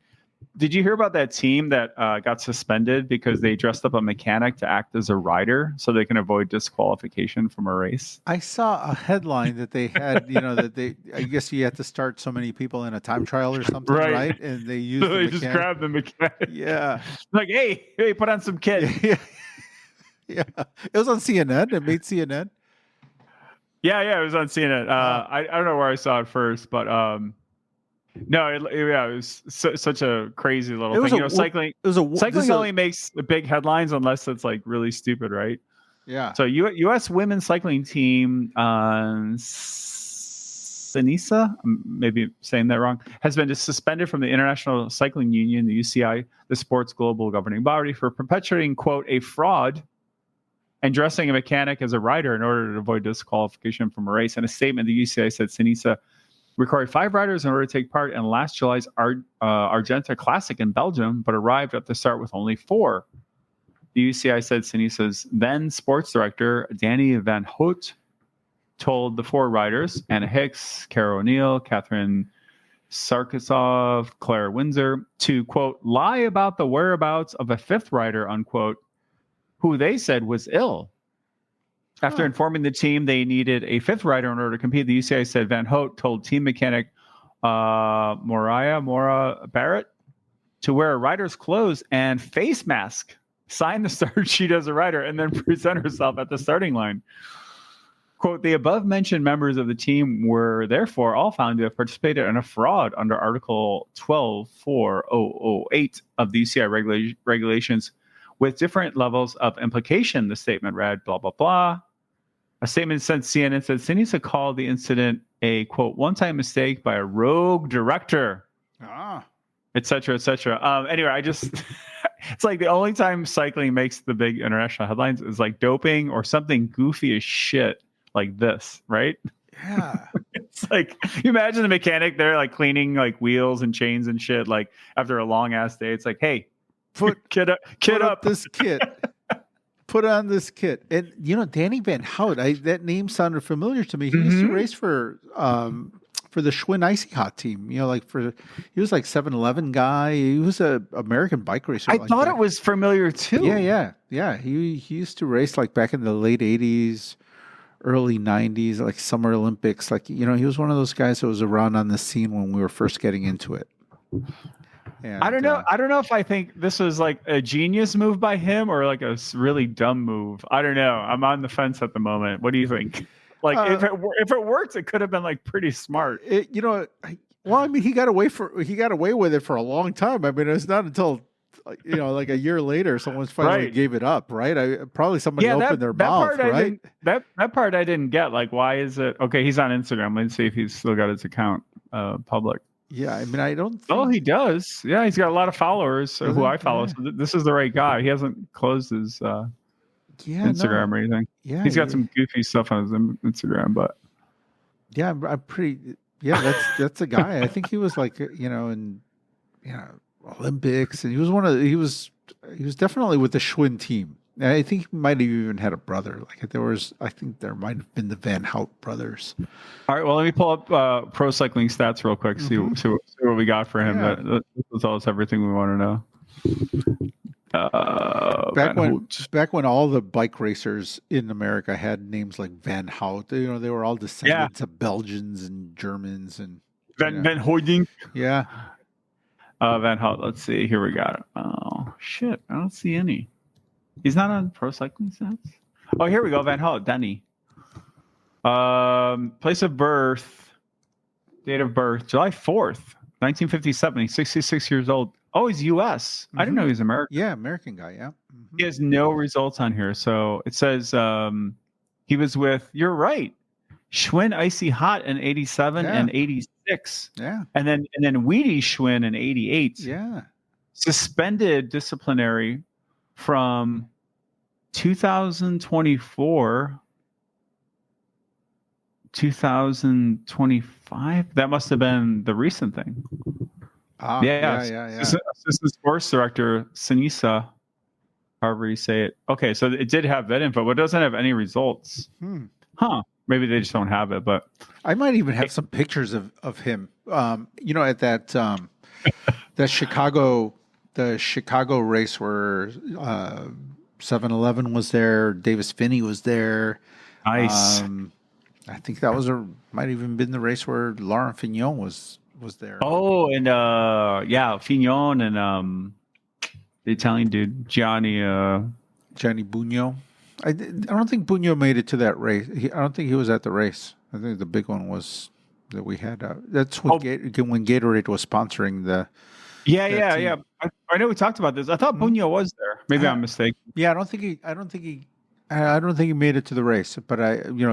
[SPEAKER 1] Did you hear about that team that got suspended because they dressed up a mechanic to act as a rider so they can avoid disqualification from a race?
[SPEAKER 2] I saw a headline that they had, that I guess you had to start so many people in a time trial or something, right? And they used
[SPEAKER 1] so they just grabbed the mechanic.
[SPEAKER 2] Yeah.
[SPEAKER 1] Like, hey, put on some kit.
[SPEAKER 2] Yeah. It was on CNN. It made CNN.
[SPEAKER 1] Yeah, it was on CNN. I don't know where I saw it first, but no, it was such a crazy little thing. Cycling. Cycling only makes big headlines unless it's like really stupid, right?
[SPEAKER 2] Yeah.
[SPEAKER 1] So U.S. women's cycling team, Sinisa, maybe saying that wrong, has been suspended from the International Cycling Union, the UCI, the sport's global governing body, for perpetuating, quote, a fraud and dressing a mechanic as a rider in order to avoid disqualification from a race. In a statement, the UCI said Sinisa required 5 riders in order to take part in last July's Argenta Classic in Belgium, but arrived at the start with only 4. The UCI said Sinisa's then sports director, Danny Van Hout, told the 4 riders, Anna Hicks, Cara O'Neill, Catherine Sarkisov, Claire Windsor, to, quote, lie about the whereabouts of a 5th rider, unquote, who they said was ill. After informing the team they needed a 5th rider in order to compete, the UCI said Van Hout told team mechanic Mora Barrett to wear a rider's clothes and face mask, sign the start sheet as a rider, and then present herself at the starting line. Quote, the above-mentioned members of the team were therefore all found to have participated in a fraud under Article 12.4.008 of the UCI regulations with different levels of implication, the statement read, blah, blah, blah. A statement sent CNN said Sinisa called the incident a, quote, one-time mistake by a rogue director, et cetera, et cetera. Anyway, it's like the only time cycling makes the big international headlines is like doping or something goofy as shit like this, right?
[SPEAKER 2] Yeah.
[SPEAKER 1] It's like, you imagine the mechanic there like cleaning like wheels and chains and shit like after a long-ass day. It's like, hey, put up this kit.
[SPEAKER 2] Put on this kit. And, Danny Van Hout, that name sounded familiar to me. He used to race for the Schwinn Icy Hot team. He was like 7-Eleven guy. He was a American bike racer.
[SPEAKER 1] I thought it was familiar too.
[SPEAKER 2] Yeah. He used to race like back in the late 80s, early 90s, like Summer Olympics. Like, he was one of those guys that was around on the scene when we were first getting into it. And,
[SPEAKER 1] I don't know. I don't know if I think this was like a genius move by him or like a really dumb move. I don't know. I'm on the fence at the moment. What do you think? Like, if it worked, it could have been like pretty smart.
[SPEAKER 2] He got away with it for a long time. I mean, it's not until like a year later, someone finally gave it up, right? Probably somebody opened their mouth, right?
[SPEAKER 1] That part I didn't get. Like, why is it okay? He's on Instagram. Let's see if he's still got his account public.
[SPEAKER 2] Yeah, I mean, I don't think...
[SPEAKER 1] Oh, he does. Yeah, he's got a lot of followers who I follow. Yeah. So this is the right guy. He hasn't closed his Instagram or anything. Yeah, he's got some goofy stuff on his Instagram, but...
[SPEAKER 2] Yeah, I'm pretty... Yeah, that's a guy. I think he was like, in Olympics, and he was definitely with the Schwinn team. And I think he might have even had a brother. Like I think there might have been the Van Hout brothers.
[SPEAKER 1] All right. Well, let me pull up pro cycling stats real quick. See what we got for him. Yeah. That will tell us everything we want to know.
[SPEAKER 2] Back when all the bike racers in America had names like Van Hout, they were all descendants of Belgians and Germans and
[SPEAKER 1] Van Hooydonk.
[SPEAKER 2] Yeah.
[SPEAKER 1] Van Hout. Let's see. Here we got it. Oh shit! I don't see any. He's not on pro cycling stats. Oh, here we go. Van Hout, Denny. Place of birth, date of birth, July 4th, 1957. He's 66 years old. Oh, he's U.S. I didn't know he was American.
[SPEAKER 2] Yeah, American guy, yeah. Mm-hmm.
[SPEAKER 1] He has no results on here. So it says he was with, you're right, Schwinn Icy Hot in 87 and 86.
[SPEAKER 2] Yeah.
[SPEAKER 1] And then Wheatie Schwinn in 88.
[SPEAKER 2] Yeah.
[SPEAKER 1] Suspended disciplinary from 2024, 2025. That must have been the recent thing.
[SPEAKER 2] Yeah.
[SPEAKER 1] Assistant sports director, Sinisa, however you say it. Okay, so it did have that info, but it doesn't have any results. Huh. Maybe they just don't have it, but
[SPEAKER 2] I might even have some pictures of him. At that the Chicago race where 7-Eleven was there, Davis Finney was there.
[SPEAKER 1] nice.
[SPEAKER 2] I think that might even been the race where Laurent Fignon was there.
[SPEAKER 1] Oh, and Fignon and the Italian dude, Gianni
[SPEAKER 2] Bugno. I don't think Bugno made it to that race. I don't think he was at the race. I think the big one was that we had. That's when when Gatorade was sponsoring the.
[SPEAKER 1] Yeah. I know we talked about this. I thought Bugno was there. Maybe I'm mistaken.
[SPEAKER 2] Yeah, I don't think he made it to the race. But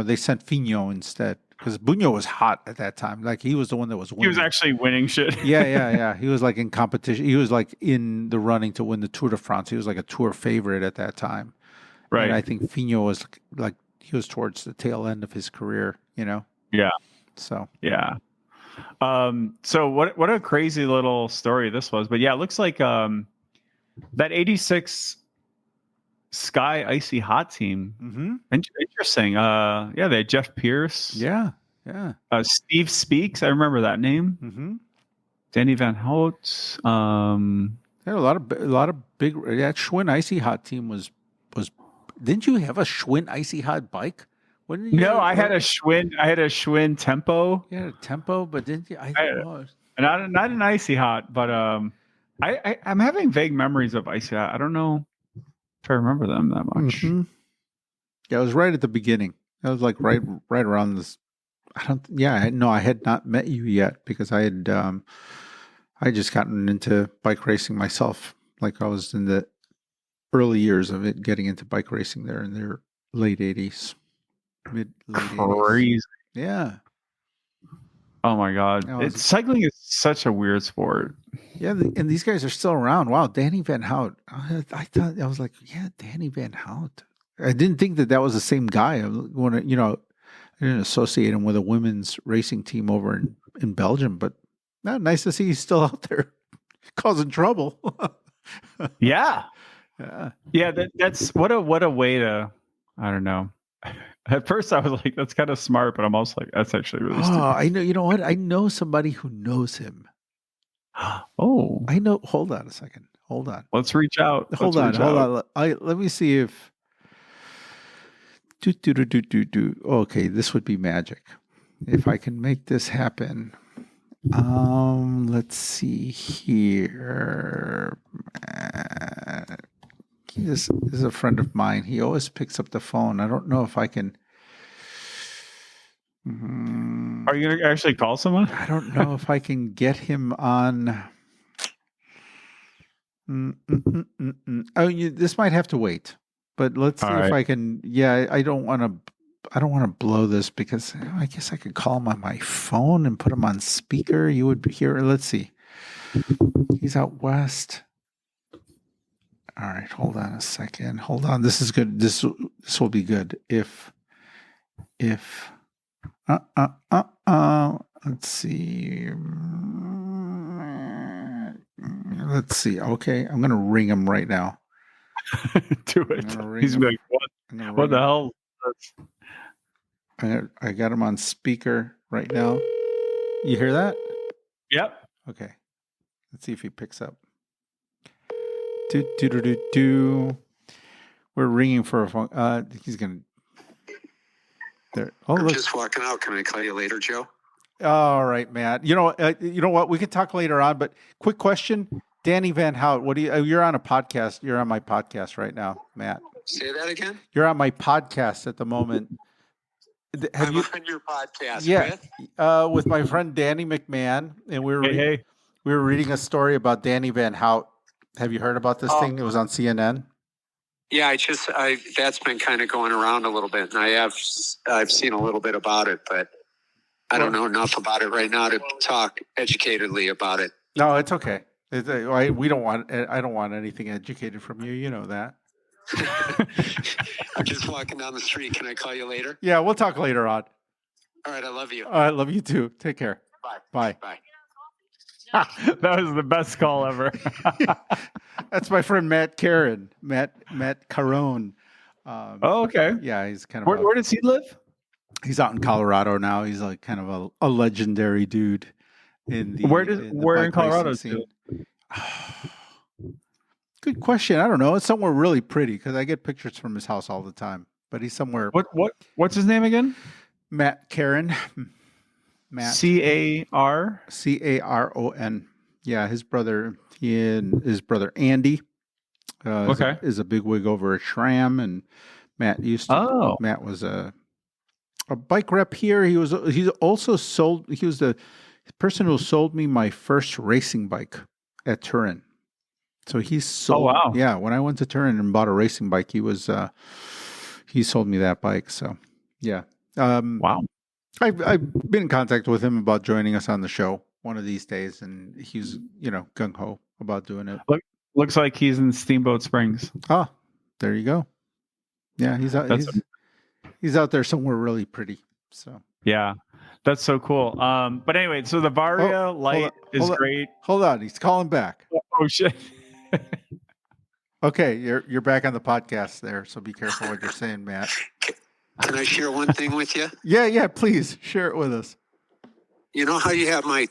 [SPEAKER 2] they sent Fignon instead because Bugno was hot at that time. Like he was the one that was winning.
[SPEAKER 1] He was actually winning shit.
[SPEAKER 2] Yeah. He was like in competition. He was like in the running to win the Tour de France. He was like a Tour favorite at that time.
[SPEAKER 1] Right.
[SPEAKER 2] And I think Fignon was like he was towards the tail end of his career.
[SPEAKER 1] Yeah.
[SPEAKER 2] So
[SPEAKER 1] yeah. So what a crazy little story this was. But yeah, it looks like that 86 Sky Icy Hot team.
[SPEAKER 2] Mm-hmm.
[SPEAKER 1] Interesting. They had Jeff Pierce.
[SPEAKER 2] Yeah.
[SPEAKER 1] Steve Speaks. I remember that name.
[SPEAKER 2] Mm-hmm.
[SPEAKER 1] Danny Van Hout.
[SPEAKER 2] There were a lot of big. That Schwinn Icy Hot team was. Didn't you have a Schwinn Icy Hot bike?
[SPEAKER 1] I had a Schwinn Tempo.
[SPEAKER 2] You had a Tempo, but didn't you?
[SPEAKER 1] Not an Icy Hot, but I'm having vague memories of Icy Hot. I don't know if I remember them that much.
[SPEAKER 2] Mm-hmm. Yeah, it was right at the beginning. It was like right around this. I had not met you yet because I had I just gotten into bike racing myself. Like I was in the early years of it, getting into bike racing there in their late 80s. Mid late 80s.
[SPEAKER 1] Crazy.
[SPEAKER 2] Yeah.
[SPEAKER 1] Oh my God. Cycling is such a weird sport.
[SPEAKER 2] Yeah, and these guys are still around. Wow, Danny Van Hout. I was like, yeah, Danny Van Hout. I didn't think that was the same guy. I didn't associate him with a women's racing team over in Belgium, but nice to see he's still out there causing trouble.
[SPEAKER 1] Yeah. That's what a way to. I don't know. At first, I was like, "That's kind of smart," but I'm also like, "That's actually really stupid."
[SPEAKER 2] I know. You know what? I know somebody who knows him.
[SPEAKER 1] Oh,
[SPEAKER 2] I know. Hold on a second. Hold on.
[SPEAKER 1] Let's reach out.
[SPEAKER 2] Hold on. Let me see if. Okay, this would be magic if I can make this happen. Let's see here. This is a friend of mine. He always picks up the phone. I don't know if I can.
[SPEAKER 1] Are you going to actually call someone?
[SPEAKER 2] I don't know if I can get him on. This might have to wait, but let's see if I can. Yeah, I don't want to blow this because I guess I could call him on my phone and put him on speaker. You would hear. Let's see. He's out west. All right, hold on a second. Hold on. This is good. This will be good. If let's see. Let's see. Okay, I'm gonna ring him right now.
[SPEAKER 1] Do it. He's like, what the hell?
[SPEAKER 2] I got him on speaker right now. You hear that?
[SPEAKER 1] Yep.
[SPEAKER 2] Okay. Let's see if he picks up. We're ringing for a phone. He's gonna. There. Oh,
[SPEAKER 4] I'm just walking out. Can I call you later, Joe?
[SPEAKER 2] All right, Matt. You know what? We can talk later on. But quick question, Danny Van Hout. What do you? You're on a podcast. You're on my podcast right now, Matt.
[SPEAKER 4] Say that again.
[SPEAKER 2] You're on my podcast at the moment.
[SPEAKER 4] I'm on your podcast.
[SPEAKER 2] Yeah, with my friend Danny McMahon, and we were reading a story about Danny Van Hout. Have you heard about this thing? It was on CNN.
[SPEAKER 4] Yeah, that's been kind of going around a little bit, and I've seen a little bit about it, but I don't know enough about it right now to talk educatedly about it.
[SPEAKER 2] No, it's okay. We don't want. I don't want anything educated from you. You know that.
[SPEAKER 4] I'm just walking down the street. Can I call you later?
[SPEAKER 2] Yeah, we'll talk later on.
[SPEAKER 4] All right. I love you.
[SPEAKER 2] I love you too. Take care.
[SPEAKER 4] Bye.
[SPEAKER 2] Bye.
[SPEAKER 1] That was the best call ever.
[SPEAKER 2] That's my friend Matt Caron. Matt Caron.
[SPEAKER 1] Oh, okay.
[SPEAKER 2] Yeah, he's kind of.
[SPEAKER 1] Where does he live?
[SPEAKER 2] He's out in Colorado now. He's like kind of a legendary dude in the.
[SPEAKER 1] Where in
[SPEAKER 2] bike
[SPEAKER 1] Colorado?
[SPEAKER 2] racing scene. Good question. I don't know. It's somewhere really pretty because I get pictures from his house all the time. But he's somewhere.
[SPEAKER 1] What's his name again?
[SPEAKER 2] Matt Caron. Matt
[SPEAKER 1] C-A-R?
[SPEAKER 2] Caron. Yeah, his brother Andy is a bigwig over at SRAM, and Matt Matt was a bike rep here. He was the person who sold me my first racing bike at Turin. So he sold.
[SPEAKER 1] Oh wow!
[SPEAKER 2] Yeah, when I went to Turin and bought a racing bike, he sold me that bike. So yeah.
[SPEAKER 1] Wow.
[SPEAKER 2] I've been in contact with him about joining us on the show one of these days, and he's gung ho about doing it.
[SPEAKER 1] Looks like he's in Steamboat Springs.
[SPEAKER 2] Ah, there you go. Yeah, he's out. He's out there somewhere really pretty. So
[SPEAKER 1] yeah, that's so cool. But anyway, so the Varia light is great.
[SPEAKER 2] Hold on, he's calling back.
[SPEAKER 1] Oh shit.
[SPEAKER 2] Okay, you're back on the podcast there, so be careful what you're saying, Matt.
[SPEAKER 4] Can I share one thing with you?
[SPEAKER 2] Yeah, please share it with us.
[SPEAKER 4] You know how you have my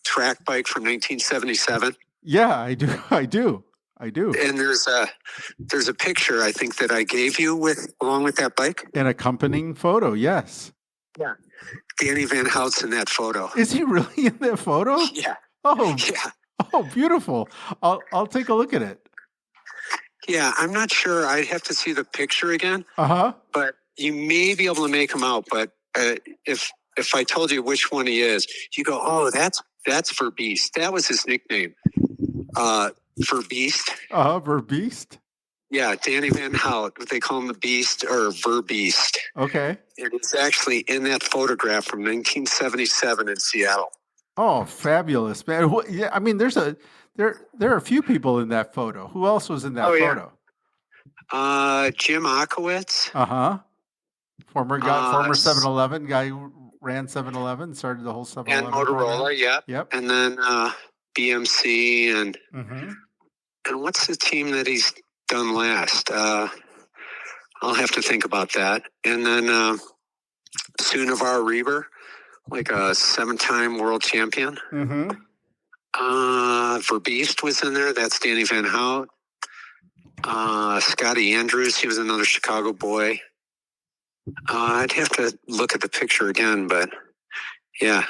[SPEAKER 4] track bike from 1977?
[SPEAKER 2] Yeah, I do.
[SPEAKER 4] And there's a picture I think that I gave you along with that bike.
[SPEAKER 2] An accompanying photo, yes.
[SPEAKER 4] Yeah. Danny Van Hout's in that photo.
[SPEAKER 2] Is he really in that photo?
[SPEAKER 4] Yeah.
[SPEAKER 2] Oh,
[SPEAKER 4] yeah.
[SPEAKER 2] Oh, beautiful. I'll take a look at it.
[SPEAKER 4] Yeah, I'm not sure. I'd have to see the picture again.
[SPEAKER 2] Uh-huh.
[SPEAKER 4] But you may be able to make him out. But if I told you which one he is, you go, oh, that's Verbeest. That was his nickname. Verbeest.
[SPEAKER 2] Verbeest?
[SPEAKER 4] Yeah, Danny Van Hout. They call him the Beast or Verbeest.
[SPEAKER 2] Okay.
[SPEAKER 4] And it's actually in that photograph from 1977 in Seattle.
[SPEAKER 2] Oh, fabulous, man. Yeah, I mean, there are a few people in that photo. Who else was in that photo?
[SPEAKER 4] Jim Akowitz.
[SPEAKER 2] Uh-huh. Former 7-Eleven guy who ran 7-Eleven, started the whole 7-Eleven.
[SPEAKER 4] And Motorola,
[SPEAKER 2] Yep.
[SPEAKER 4] And then BMC and and what's the team that he's done last? I'll have to think about that. And then Sunivar Reber, like a 7-time world champion.
[SPEAKER 2] Mm-hmm.
[SPEAKER 4] Verbeest was in there. That's Danny Van Hout. Scotty Andrews, he was another Chicago boy. I'd have to look at the picture again, but yeah,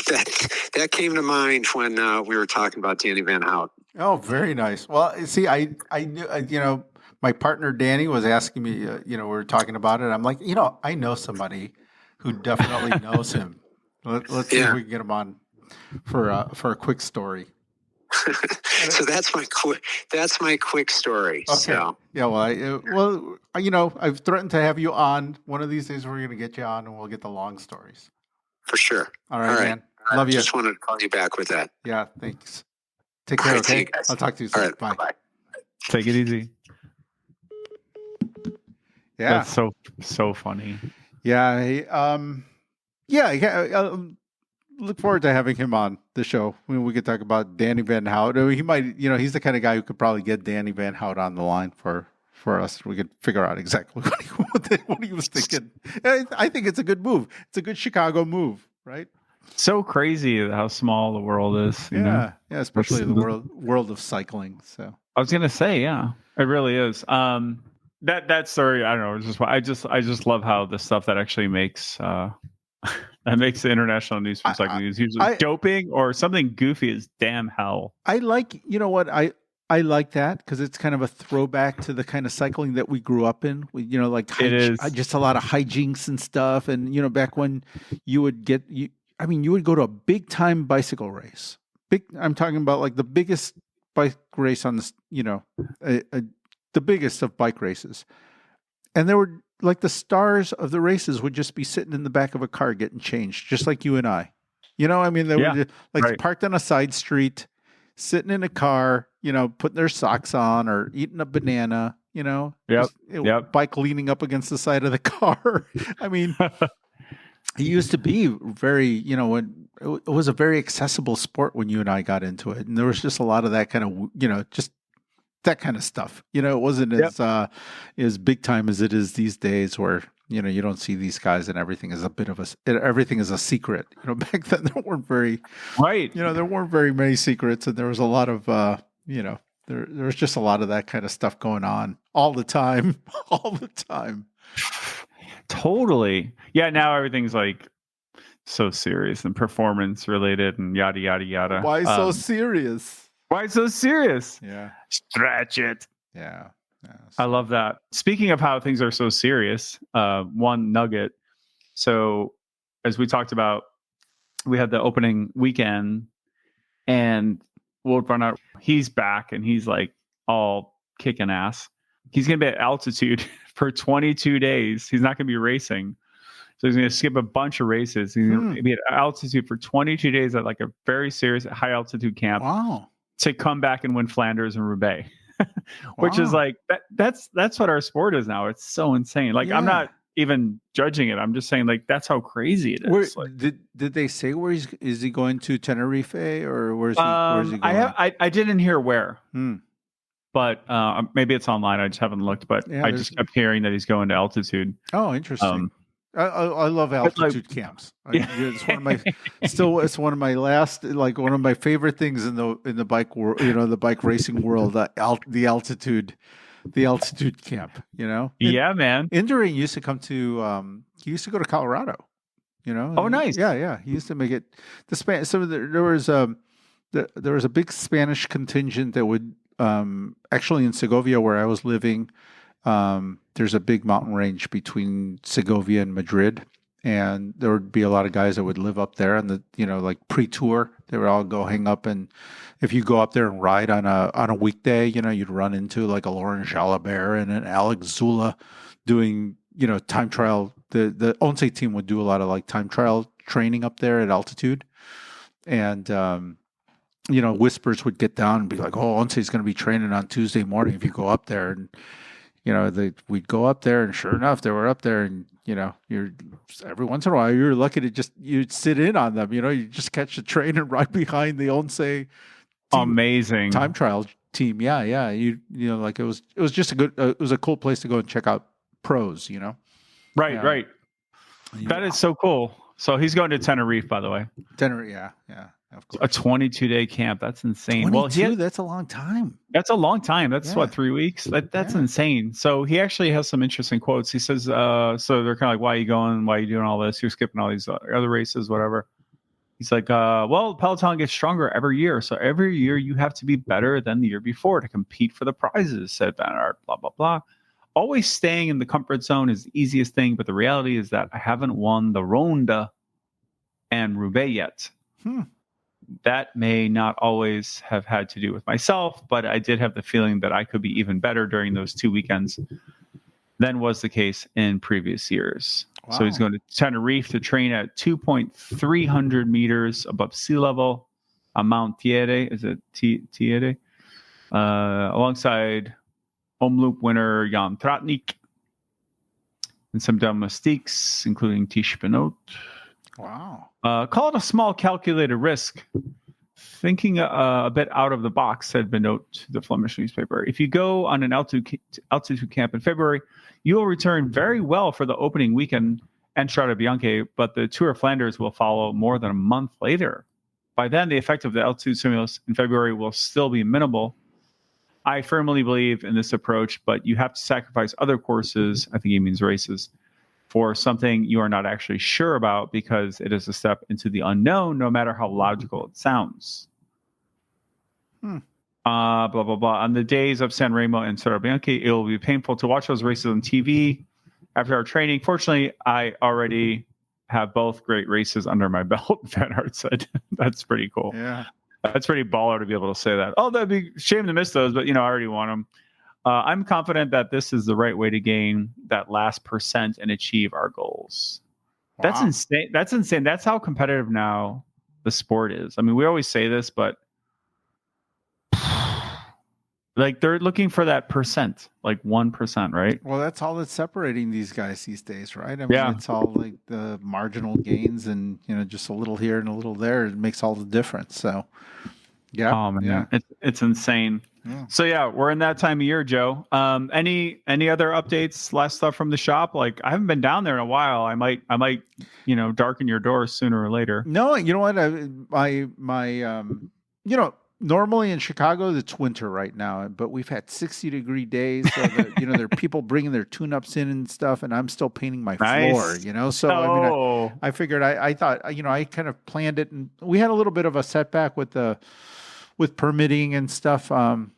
[SPEAKER 4] that came to mind when we were talking about Danny Van Hout.
[SPEAKER 2] Oh, very nice. Well, see, I knew, my partner Danny was asking me, we were talking about it. I'm like, I know somebody who definitely knows him. Let's see if we can get him on for a quick story.
[SPEAKER 4] So that's my quick story.
[SPEAKER 2] Okay.
[SPEAKER 4] So.
[SPEAKER 2] Yeah. Well, I've threatened to have you on one of these days. We're going to get you on, and we'll get the long stories.
[SPEAKER 4] For sure.
[SPEAKER 2] All right, man. Love you.
[SPEAKER 4] Just wanted to call you back with that.
[SPEAKER 2] Yeah. Thanks. Take care. Okay. I'll talk to you soon.
[SPEAKER 4] All right,
[SPEAKER 2] bye.
[SPEAKER 4] Bye.
[SPEAKER 1] Take it easy.
[SPEAKER 2] Yeah.
[SPEAKER 1] That's so funny.
[SPEAKER 2] Yeah. I look forward to having him on the show. We could talk about Danny Van Hout. He might, he's the kind of guy who could probably get Danny Van Hout on the line for us. We could figure out exactly what he was thinking. I think it's a good move. It's a good Chicago move, right?
[SPEAKER 1] So crazy how small the world is. You know?
[SPEAKER 2] Yeah, especially the world of cycling. So
[SPEAKER 1] I was gonna say, yeah, it really is. That story, I don't know. I just love how the stuff that actually makes that makes the international news for cycling news usually doping or something goofy as damn hell.
[SPEAKER 2] I like, I like that because it's kind of a throwback to the kind of cycling that we grew up in.
[SPEAKER 1] It is
[SPEAKER 2] just a lot of hijinks and stuff. And you when you would you would go to a big time bicycle race. I'm talking about like the biggest bike race on this, the biggest of bike races. And there were like the stars of the races would just be sitting in the back of a car getting changed, just like you and I. They were parked on a side street, sitting in a car, putting their socks on or eating a banana,
[SPEAKER 1] Yep.
[SPEAKER 2] bike leaning up against the side of the car. I mean, it used to be very, when it was a very accessible sport when you and I got into it. And there was just a lot of that kind of, just that kind of stuff. It wasn't as big time as it is these days where, you don't see these guys and everything is everything is a secret. Back then there weren't very, there weren't very many secrets, and there was a lot of, there was just a lot of that kind of stuff going on all the time, all the time.
[SPEAKER 1] Totally. Yeah. Now everything's like so serious and performance related and yada, yada, yada.
[SPEAKER 2] Why so serious?
[SPEAKER 1] Why so serious?
[SPEAKER 2] Yeah.
[SPEAKER 1] Stretch it.
[SPEAKER 2] Yeah.
[SPEAKER 1] I love that. Speaking of how things are so serious, one nugget. So as we talked about, we had the opening weekend and we'll run out. He's back and he's like all kicking ass. He's going to be at altitude for 22 days. He's not going to be racing. So he's going to skip a bunch of races. He's going to be at altitude for 22 days at like a very serious high altitude camp.
[SPEAKER 2] Wow.
[SPEAKER 1] To come back and win Flanders and Roubaix. Which is like that's what our sport is now. It's so insane. Like I'm not even judging it. I'm just saying like that's how crazy it is.
[SPEAKER 2] Did they say where is he going to Tenerife or where's he going?
[SPEAKER 1] I didn't hear where. But maybe it's online. I just haven't looked. But I just kept hearing that he's going to altitude.
[SPEAKER 2] Oh, interesting. I love altitude camps. It's one of my it's one of my last one of my favorite things in the bike world. The bike racing world. The altitude camp.
[SPEAKER 1] Yeah, man.
[SPEAKER 2] Indurain used to come to. He used to go to Colorado.
[SPEAKER 1] Oh, nice.
[SPEAKER 2] Yeah. He used to make it. There was a big Spanish contingent that would actually in Segovia where I was living. There's a big mountain range between Segovia and Madrid, and there would be a lot of guys that would live up there. And like pre-tour, they would all go hang up. And if you go up there and ride on a weekday, you'd run into like a Laurent Jalabert and an Alex Zula doing time trial. The Once team would do a lot of like time trial training up there at altitude, and whispers would get down and be like, "Oh, Once is going to be training on Tuesday morning if you go up there." And we'd go up there, and sure enough, they were up there. And you're every once in a while, you're lucky to you'd sit in on them. You just catch the train and ride behind the Once
[SPEAKER 1] amazing
[SPEAKER 2] time trial team. Yeah. Like it was just it was a cool place to go and check out pros.
[SPEAKER 1] Right. That is so cool. So he's going to Tenerife, by the way.
[SPEAKER 2] Tenerife, yeah. Of course.
[SPEAKER 1] A 22-day camp. That's insane.
[SPEAKER 2] 22, that's a long time.
[SPEAKER 1] That's a long time. That's what, 3 weeks? That's insane. So he actually has some interesting quotes. He says, so they're kind of like, why are you going? Why are you doing all this? You're skipping all these other races, whatever. He's like, well, Peloton gets stronger every year. So every year you have to be better than the year before to compete for the prizes, said Van Aert, blah, blah, blah. Always staying in the comfort zone is the easiest thing. But the reality is that I haven't won the Ronde and Roubaix yet. That may not always have had to do with myself, but I did have the feeling that I could be even better during those 2 weekends than was the case in previous years. Wow. So he's going to Tenerife to train at 2,300 meters above sea level on Mount Tiere. Is it Tiere? Alongside Omloop winner Jan Tratnik and some domestiques, including Tish Pinot.
[SPEAKER 2] Wow.
[SPEAKER 1] Call it a small calculated risk. Thinking a bit out of the box, said Benoit to the Flemish newspaper. If you go on an altitude camp in February, you will return very well for the opening weekend and Strade Bianche, but the Tour of Flanders will follow more than a month later. By then, the effect of the altitude stimulus in February will still be minimal. I firmly believe in this approach, but you have to sacrifice other courses, I think he means races, for something you are not actually sure about because it is a step into the unknown, no matter how logical it sounds. Blah, blah, blah. On the days of San Remo and Strade Bianche, it will be painful to watch those races on TV after our training. Fortunately, I already have both great races under my belt, Van Aert said. That's pretty cool.
[SPEAKER 2] Yeah.
[SPEAKER 1] That's pretty baller to be able to say that. Oh, that'd be a shame to miss those, but, I already want them. I'm confident that this is the right way to gain that last % and achieve our goals. Wow. That's insane. That's insane. That's how competitive now the sport is. I mean, we always say this, but Like they're looking for that percent, like 1%, right?
[SPEAKER 2] Well, that's all that's separating these guys these days, right? I mean,
[SPEAKER 1] Yeah.
[SPEAKER 2] it's all like the marginal gains, and just a little here and a little there. It makes all the difference. So, yeah.
[SPEAKER 1] Oh man,
[SPEAKER 2] Yeah.
[SPEAKER 1] it's insane.
[SPEAKER 2] Yeah.
[SPEAKER 1] So yeah, we're in that time of year, Joe. Any other updates? Last stuff from the shop? Like I haven't been down there in a while. I might darken your doors sooner or later.
[SPEAKER 2] No, you know what? Normally in Chicago it's winter right now, but we've had 60-degree days. So there are people bringing their tune-ups in and stuff, and I'm still painting my floor. So I figured I thought I kind of planned it, and we had a little bit of a setback with permitting and stuff. And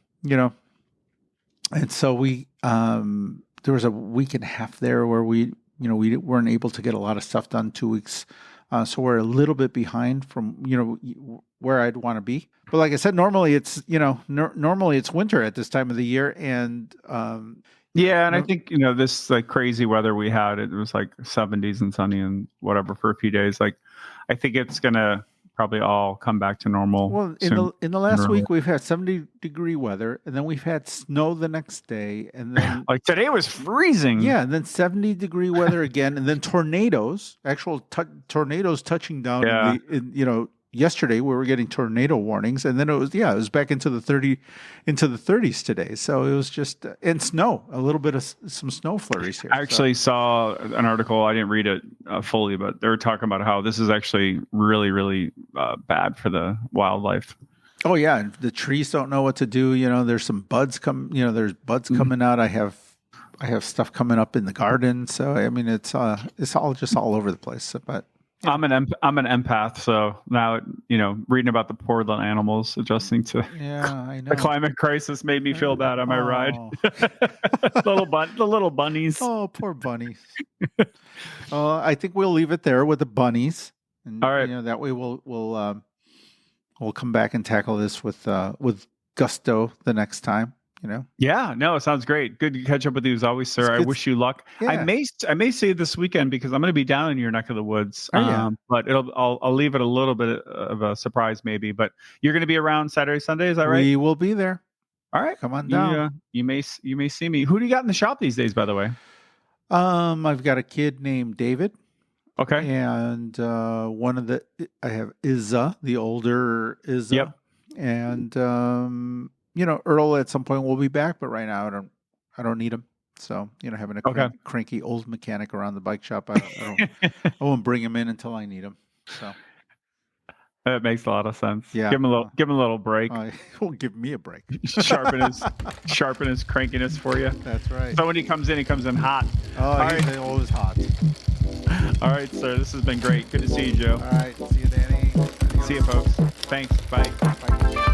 [SPEAKER 2] so we there was a week and a half there where we weren't able to get a lot of stuff done 2 weeks. So we're a little bit behind from where I'd want to be. But like I said, normally it's normally it's winter at this time of the year, and
[SPEAKER 1] I think this like crazy weather we had. It was like 70s and sunny and whatever for a few days. Like I think it's gonna probably all come back to normal.
[SPEAKER 2] Well, in the last week we've had 70-degree weather, and then we've had snow the next day, and then
[SPEAKER 1] like today was freezing.
[SPEAKER 2] Yeah, and then 70-degree weather again, and then tornadoes, tornadoes touching down.
[SPEAKER 1] Yeah.
[SPEAKER 2] Yesterday we were getting tornado warnings, and then it was back into the 30s today. So it was just and snow, a little bit of some snow flurries here.
[SPEAKER 1] I actually saw an article. I didn't read it fully, but they were talking about how this is actually really, really bad for the wildlife.
[SPEAKER 2] Oh yeah, and the trees don't know what to do. There's some buds there's buds coming out. I have stuff coming up in the garden. So I mean, it's all just all over the place. But
[SPEAKER 1] I'm an empath, so now reading about the poor little animals adjusting to
[SPEAKER 2] I know.
[SPEAKER 1] the climate crisis made me feel bad on my ride. The little bunnies.
[SPEAKER 2] Oh, poor bunnies. I think we'll leave it there with the bunnies. And,
[SPEAKER 1] all right.
[SPEAKER 2] That way we'll come back and tackle this with gusto the next time.
[SPEAKER 1] Yeah, no, it sounds great. Good to catch up with you as always, sir. I wish you luck.
[SPEAKER 2] Yeah.
[SPEAKER 1] I may see you this weekend because I'm going to be down in your neck of the woods.
[SPEAKER 2] Oh, yeah.
[SPEAKER 1] But I'll leave it a little bit of a surprise maybe. But you're going to be around Saturday, Sunday, is that right?
[SPEAKER 2] We will be there.
[SPEAKER 1] All right,
[SPEAKER 2] come on down.
[SPEAKER 1] You may see me. Who do you got in the shop these days, by the way?
[SPEAKER 2] I've got a kid named David.
[SPEAKER 1] Okay.
[SPEAKER 2] And I have Izza, the older Izza.
[SPEAKER 1] Yep.
[SPEAKER 2] And Earl at some point will be back, but right now I don't need him. So having a cranky old mechanic around the bike shop, I won't bring him in until I need him. So
[SPEAKER 1] that makes a lot of sense.
[SPEAKER 2] Yeah,
[SPEAKER 1] give him a little break.
[SPEAKER 2] Won't give me a break.
[SPEAKER 1] sharpen his crankiness for you.
[SPEAKER 2] That's right.
[SPEAKER 1] So when he comes in hot.
[SPEAKER 2] Oh, he's always hot.
[SPEAKER 1] All right, sir. This has been great. Good to see you, Joe.
[SPEAKER 2] All right. See you, Danny.
[SPEAKER 1] See you, folks. Thanks. Bye.
[SPEAKER 2] Bye.